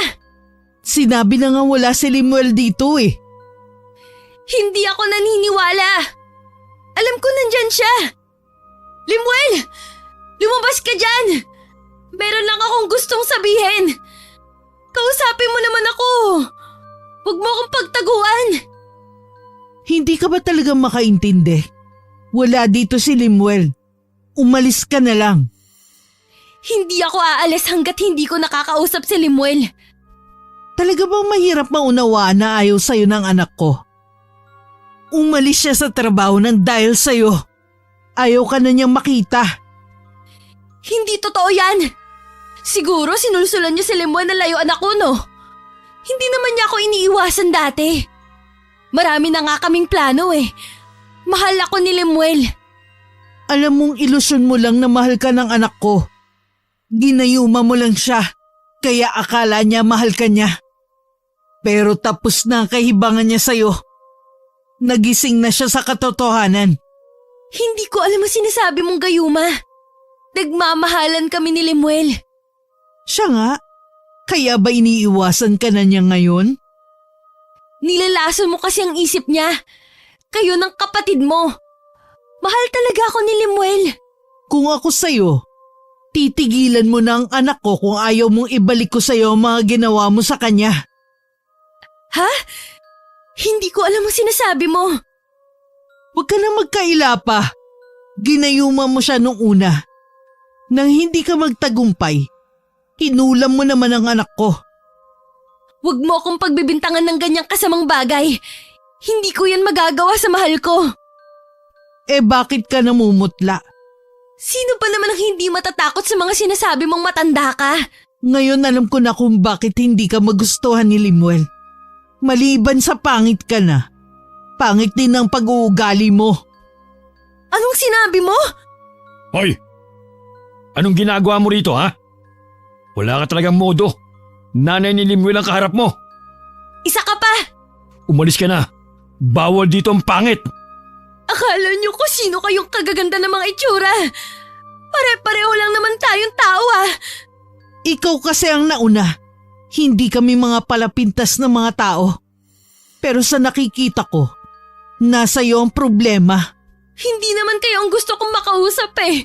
Sinabi na nga wala si Limuel dito eh. Hindi ako naniniwala. Alam ko nandyan siya. Limuel! Lumabas ka dyan! Meron lang akong gustong sabihin. Kausapin mo naman ako. Huwag mo akong pagtaguan. Hindi ka ba talagang makaintindi? Wala dito si Limuel. Umalis ka na lang. Hindi ako aalis hanggat hindi ko nakakausap si Limuel. Talaga bang mahirap maunawaan na ayaw sa'yo ng anak ko? Umalis siya sa trabaho ng dahil sa'yo. Ayaw ka na niyang makita. Hindi totoo yan. Siguro sinulsulan niyo si Limuel na layuan ako, no? Hindi naman niya ako iniiwasan dati. Marami na nga kaming plano eh. Mahal ako ni Limuel. Alam mong ilusyon mo lang na mahal ka ng anak ko. Ginayuma mo lang siya, kaya akala niya mahal ka niya. Pero tapos na ang kahibangan niya sa'yo. Nagising na siya sa katotohanan. Hindi ko alam ang sinasabi mong gayuma. Nagmamahalan kami ni Limuel. Siya nga, kaya ba iniiwasan ka na niya ngayon? Nilalason mo kasi ang isip niya. Kayo ng kapatid mo. Mahal talaga ako ni Limuel. Kung ako sa'yo, titigilan mo na ang anak ko kung ayaw mong ibalik ko sa'yo ang mga ginawa mo sa kanya. Ha? Hindi ko alam ang sinasabi mo. Huwag ka na magkaila pa. Ginayuma mo siya nung una. Nang hindi ka magtagumpay, kinulam mo naman ang anak ko. Huwag mo akong pagbibintangan ng ganyang kasamang bagay. Hindi ko yan magagawa sa mahal ko. Eh bakit ka namumutla? Sino pa naman ang hindi matatakot sa mga sinasabi mong matanda ka? Ngayon alam ko na kung bakit hindi ka magustuhan ni Limuel. Maliban sa pangit ka na, pangit din ang pag-uugali mo. Anong sinabi mo? Hoy! Anong ginagawa mo rito, ha? Wala ka talagang modo. Nanay ni Limuel ang kaharap mo. Isa ka pa! Umalis ka na. Bawal dito ang pangit. Akala niyo kung sino kayong kagaganda ng mga itsura. Pare-pareho lang naman tayong tao ah. Ikaw kasi ang nauna. Hindi kami mga palapintas na mga tao. Pero sa nakikita ko, nasa iyo ang problema. Hindi naman kayo ang gusto kong makausap eh.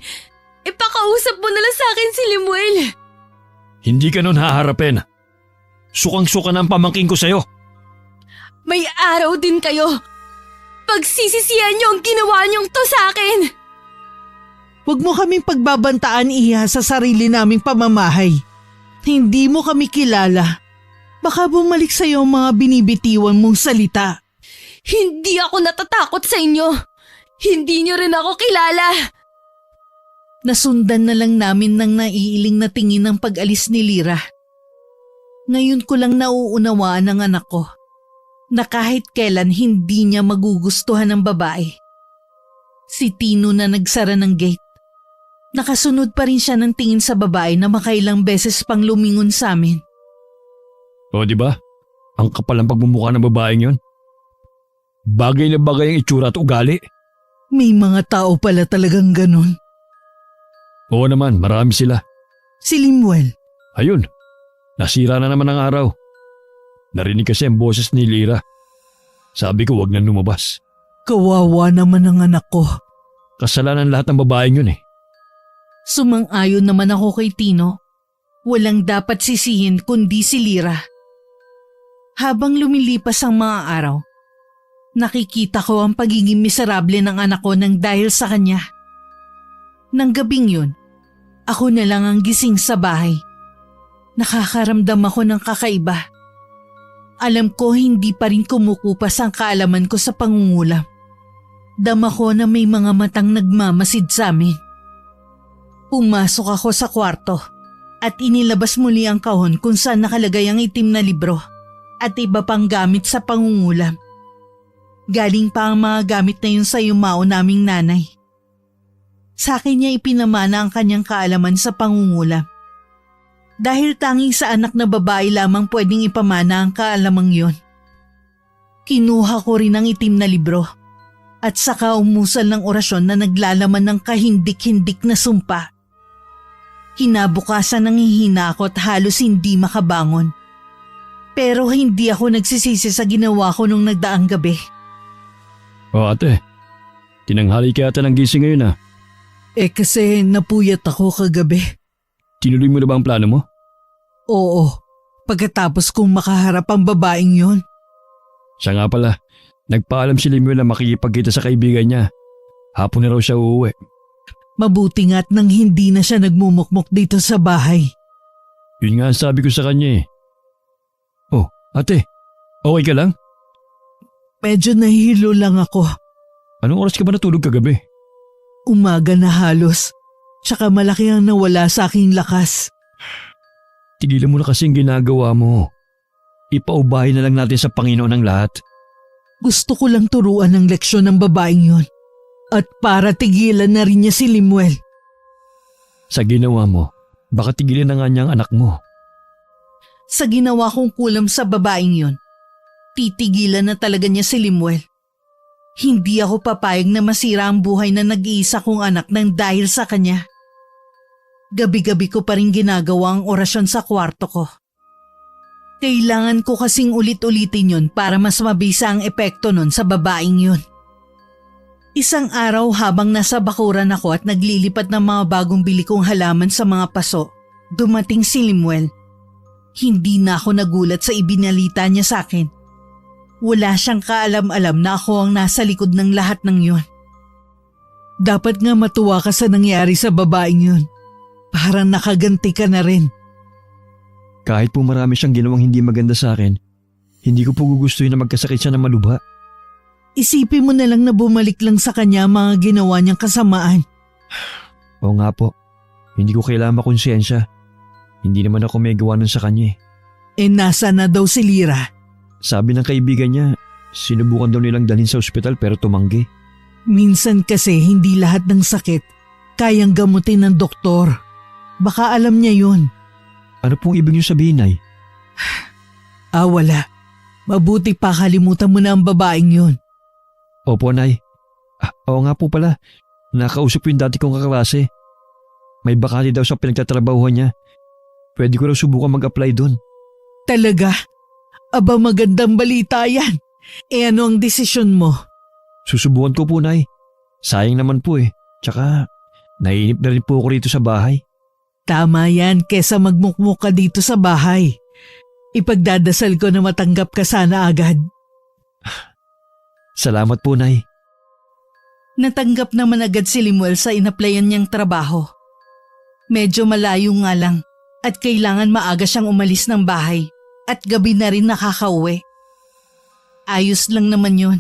Ipakausap mo na lang sa akin si Limuel. Hindi ka nun haharapin. Sukang-suka na ang pamangking ko sa'yo. May araw din kayo. Pagsisisihan niyo ang ginawa niyong to sa akin! Huwag mo kaming pagbabantaan, Iha, sa sarili naming pamamahay. Hindi mo kami kilala. Baka bumalik sa'yo ang mga binibitiwan mong salita. Hindi ako natatakot sa inyo! Hindi niyo rin ako kilala! Nasundan na lang namin ng naiiling na tingin ng pag-alis ni Lyra. Ngayon ko lang nauunawaan ng anak ko na kahit kailan hindi niya magugustuhan ng babae. Si Tino na nagsara ng gate. Nakasunod pa rin siya ng tingin sa babae na makailang beses pang lumingon sa amin. O di ba? Ang kapal ang pagmumukha ng babaeng yon. Bagay na bagay ang itsura at ugali. May mga tao pala talagang ganun. Oo naman, marami sila. Si Limuel. Ayun, nasira na naman ang araw. Narinig kasi ang boses ni Lyra. Sabi ko wag na lumabas. Kawawa naman ang anak ko. Kasalanan lahat ng babaeng yun eh. Sumang-ayon naman ako kay Tino. Walang dapat sisihin kundi si Lyra. Habang lumilipas ang mga araw, nakikita ko ang pagiging miserable ng anak ko nang dahil sa kanya. Nang gabing yun, ako na lang ang gising sa bahay. Nakakaramdam ako ng kakaiba. Alam ko hindi pa rin kumukupas ang kaalaman ko sa pangungulam. Dama ko na may mga matang nagmamasid sa amin. Pumasok ako sa kwarto at inilabas muli ang kahon kung saan nakalagay ang itim na libro at iba pang gamit sa pangungulam. Galing pa ang mga gamit na yun sa yumao naming nanay. Sa akin niya ipinamana ang kanyang kaalaman sa pangungulam. Dahil tanging sa anak na babae lamang pwedeng ipamana ang kaalamang yon. Kinuha ko rin ang itim na libro at saka umusal ng orasyon na naglalaman ng kahindik-hindik na sumpa. Kinabukasan nanghihina ako at halos hindi makabangon. Pero hindi ako nagsisisi sa ginawa ko nung nagdaang gabi. O ate, tinanghali ka ata ng gising ngayon ah. Kasi napuyat ako kagabi. Tinuloy mo na ba ang plano mo? Oo, pagkatapos kong makaharap ang babaeng yon. Siya nga pala, nagpaalam si Lemuel na makikipagkita sa kaibigan niya. Hapon na raw siya uuwi. Mabuti nga't nang hindi na siya nagmumukmok dito sa bahay. Yun nga ang sabi ko sa kanya eh. Oh, ate, okay ka lang? Medyo nahihilo lang ako. Anong oras ka ba natulog kagabi? Umaga na halos. Tsaka malaki ang nawala sa aking lakas. Tigilan mo na kasi ang ginagawa mo. Ipaubahin na lang natin sa Panginoon ang lahat. Gusto ko lang turuan ng leksyon ng babaeng yon. At para tigilan na rin niya si Limuel. Sa ginawa mo, baka tigilan na nga niya ang anak mo. Sa ginawa kong kulam sa babaeng yon, titigilan na talaga niya si Limuel. Hindi ako papayag na masira ang buhay na nag-iisa kong anak nang dahil sa kanya. Gabi-gabi ko pa rin ginagawa ang orasyon sa kwarto ko. Kailangan ko kasing ulit-ulitin yon para mas mabisa ang epekto nun sa babaeng yun. Isang araw habang nasa bakuran ako at naglilipat ng mga bagong bili kong halaman sa mga paso, dumating si Limuel. Hindi na ako nagulat sa ibinalita niya sa akin. Wala siyang kaalam-alam na ako ang nasa likod ng lahat ng yun. Dapat nga matuwa ka sa nangyari sa babaeng yun. Parang nakaganti ka na rin. Kahit po marami siyang ginawang hindi maganda sa akin, hindi ko po gugustuhin na magkasakit siya ng malubha. Isipin mo na lang na bumalik lang sa kanya mga ginawa niyang kasamaan. Oo nga po, hindi ko kailangan makonsensya. Hindi naman ako may gawa nun sa kanya eh. Nasa na daw si Lyra? Sabi ng kaibigan niya, sinubukan daw nilang dalhin sa ospital pero tumanggi. Minsan kasi hindi lahat ng sakit kayang gamutin ng doktor. Baka alam niya yun. Ano pong ibig niyo sabihin, Nay? Wala. Mabuti pa kalimutan mo na ang babaeng yun. Opo, Nay. Oo nga po pala. Nakausap yung dati kong kaklase. May bakante daw sa pinagtatrabahuhan niya. Pwede ko raw subukan mag-apply doon. Talaga? Aba, magandang balita yan. Ano ang desisyon mo? Susubukan ko po, Nay. Sayang naman po eh. Tsaka, naiinip na rin po ako rito sa bahay. Tama yan kesa magmukmuk ka dito sa bahay. Ipagdadasal ko na matanggap ka sana agad. Salamat po, Nay. Natanggap naman agad si Limuel sa inaplayan niyang trabaho. Medyo malayo nga lang at kailangan maaga siyang umalis ng bahay at gabi na rin nakakauwi. Ayos lang naman yun.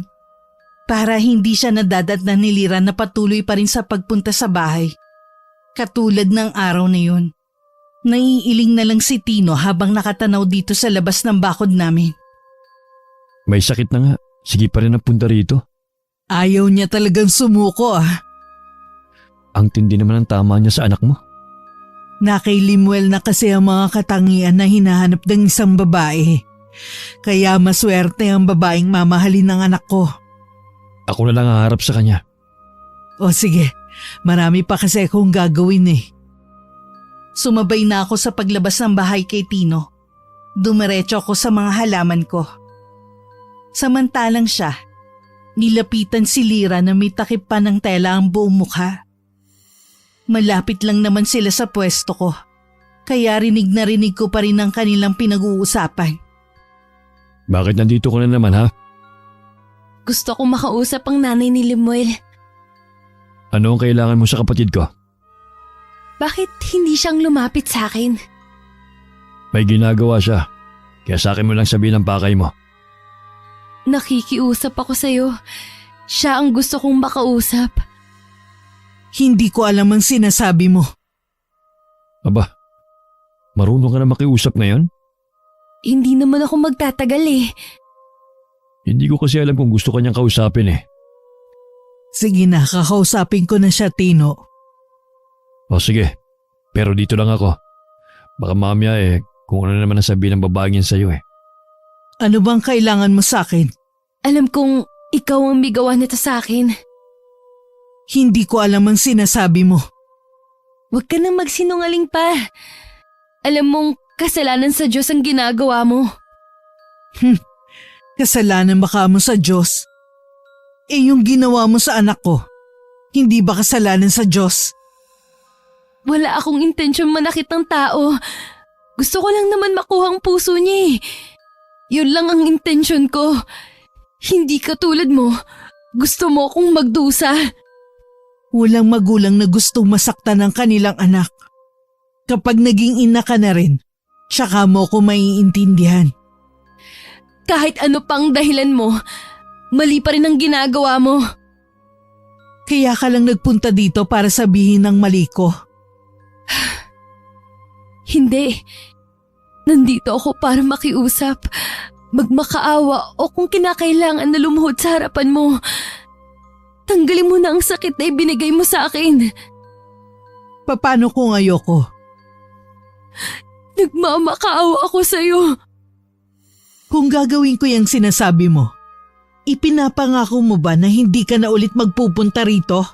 Para hindi siya nadadatnan ni Lira na patuloy pa rin sa pagpunta sa bahay. Katulad ng araw na yun. Naiiling na lang si Tino habang nakatanaw dito sa labas ng bakod namin. May sakit na nga. Sige pa rin ang punta rito. Ayaw niya talagang sumuko ah. Ang tindi naman ang tama niya sa anak mo. Na kay Limuel na kasi ang mga katangian na hinahanap ng isang babae. Kaya maswerte ang babaeng mamahalin ng anak ko. Ako na lang haharap sa kanya. O sige, marami pa kasi akong gagawin eh. Sumabay na ako sa paglabas ng bahay kay Tino. Dumiretso ako sa mga halaman ko. Samantalang siya, nilapitan si Lira na may takip pa ng tela ang buong mukha. Malapit lang naman sila sa pwesto ko, kaya rinig na rinig ko pa rin ang kanilang pinag-uusapan. Bakit nandito ko na naman, ha? Gusto kong makausap ang nanay ni Limuel. Ano ang kailangan mo sa kapatid ko? Bakit hindi siyang lumapit sa akin? May ginagawa siya. Kaya sa akin mo lang sabihin ang pakay mo. Nakikiusap ako sa'yo. Siya ang gusto kong makausap. Hindi ko alam ang sinasabi mo. Aba, marunong ka na makiusap ngayon? Hindi naman ako magtatagal eh. Hindi ko kasi alam kung gusto kanyang kausapin eh. Sige na, kakausapin ko na siya, Tino. O sige, pero dito lang ako. Baka mamaya kung ano naman ang sabihin ng babaeng yan sa'yo eh. Ano bang kailangan mo sa akin? Alam kong ikaw ang bigawan nito sa akin. Hindi ko alam ang sinasabi mo. Huwag ka nang magsinungaling pa. Alam mong kasalanan sa Diyos ang ginagawa mo. Kasalanan ba ka mo sa Diyos? Yung ginawa mo sa anak ko, hindi ba kasalanan sa Diyos? Wala akong intensyon manakit ng tao. Gusto ko lang naman makuha ang puso niya eh. Yun lang ang intensyon ko. Hindi katulad mo. Gusto mo akong magdusa. Walang magulang na gustong masaktan ng kanilang anak. Kapag naging ina ka na rin, tsaka mo ko maiintindihan. Kahit ano pang dahilan mo, mali pa rin ang ginagawa mo. Kaya ka lang nagpunta dito para sabihin ng mali ko. Hindi. Nandito ako para makiusap, magmakaawa o kung kinakailangan na lumuhod sa harapan mo. Tanggalin mo na ang sakit na ibinigay mo sa akin. Paano kung ayoko? Nagmamakaawa ako sa'yo. Kung gagawin ko yung sinasabi mo, ipinapangako mo ba na hindi ka na ulit magpupunta rito?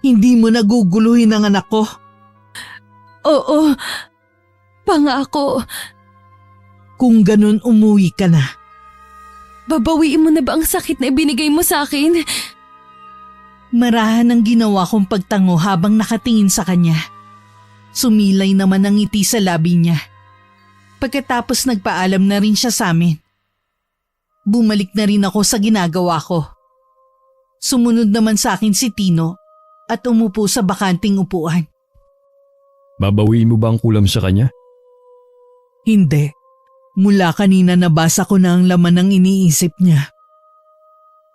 Hindi mo naguguluhin ang anak ko? Oo, pangako. Kung ganun, umuwi ka na. Babawiin mo na ba ang sakit na ibinigay mo sa akin? Marahan ang ginawa kong pagtango habang nakatingin sa kanya. Sumilay naman ang ngiti sa labi niya. Pagkatapos nagpaalam na rin siya sa amin. Bumalik na rin ako sa ginagawa ko. Sumunod naman sa akin si Tino at umupo sa bakanting upuan. Babawiin mo ba ang kulam sa kanya? Hindi. Mula kanina nabasa ko na ang laman ng iniisip niya.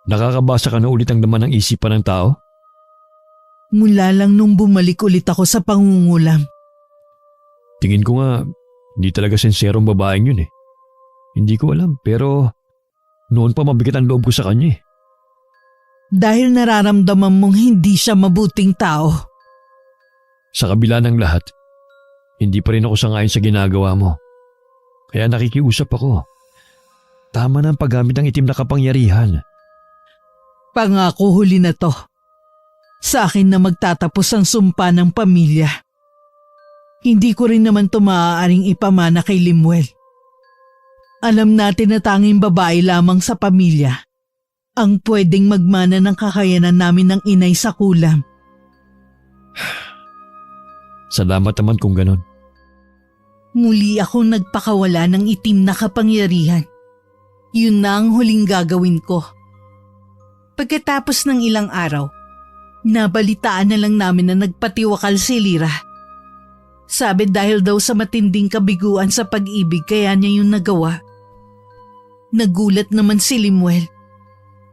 Nakakabasa ka na ulit ang laman ng isipan ng tao? Mula lang nung bumalik ulit ako sa pangungulam. Tingin ko nga, hindi talaga senserong babaeng yun eh. Hindi ko alam pero noon pa mabigat ang loob ko sa kanya eh. Dahil nararamdaman mong hindi siya mabuting tao. Sa kabila ng lahat, hindi pa rin ako sangayon sa ginagawa mo. Kaya nakikiusap ako. Tama na ang paggamit ng itim na kapangyarihan. Pangako huli na to. Sa akin na magtatapos ang sumpa ng pamilya. Hindi ko rin naman to maaaring ipamana kay Limuel. Alam natin na tanging babae lamang sa pamilya ang pwedeng magmana ng kakayanan namin ng inay sa kulam. Salamat naman kung ganon. Muli akong nagpakawala ng itim na kapangyarihan. Yun na ang huling gagawin ko. Pagkatapos ng ilang araw, nabalitaan na lang namin na nagpatiwakal si Lira. Sabi dahil daw sa matinding kabiguan sa pag-ibig kaya niya yung nagawa. Nagulat naman si Limuel,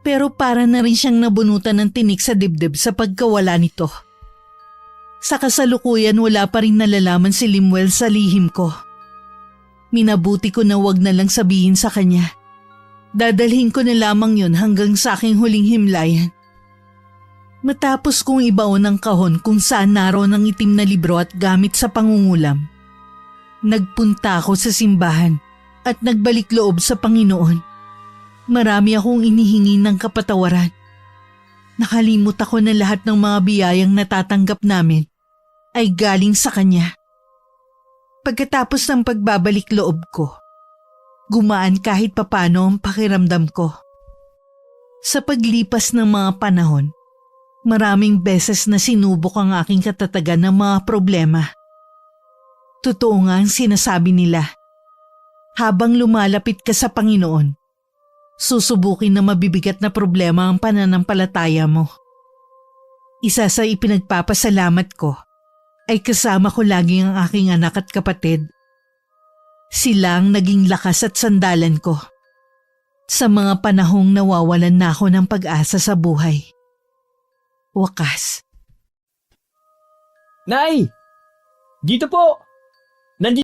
pero para na rin siyang nabunutan ng tinik sa dibdib sa pagkawala nito. Sa kasalukuyan wala pa rin nalalaman si Limuel sa lihim ko. Minabuti ko na wag na lang sabihin sa kanya. Dadalhin ko na lamang yun hanggang sa aking huling himlayan. Matapos kong ibaon ang kahon kung saan naroon ang itim na libro at gamit sa pangungulam, nagpunta ako sa simbahan at nagbalik loob sa Panginoon. Marami akong inihingi ng kapatawaran. Nakalimot ako na lahat ng mga biyayang natatanggap namin ay galing sa Kanya. Pagkatapos ng pagbabalik loob ko, gumaan kahit papano ang pakiramdam ko. Sa paglipas ng mga panahon, maraming beses na sinubok ang aking katatagan ng mga problema. Totoo nga ang sinasabi nila. Habang lumalapit ka sa Panginoon, susubukin na mabibigat na problema ang pananampalataya mo. Isa sa ipinagpapasalamat ko ay kasama ko lagi ang aking anak at kapatid. Sila ang naging lakas at sandalan ko sa mga panahong nawawalan na ako ng pag-asa sa buhay. Wakas. Nay! Dito po! Nandito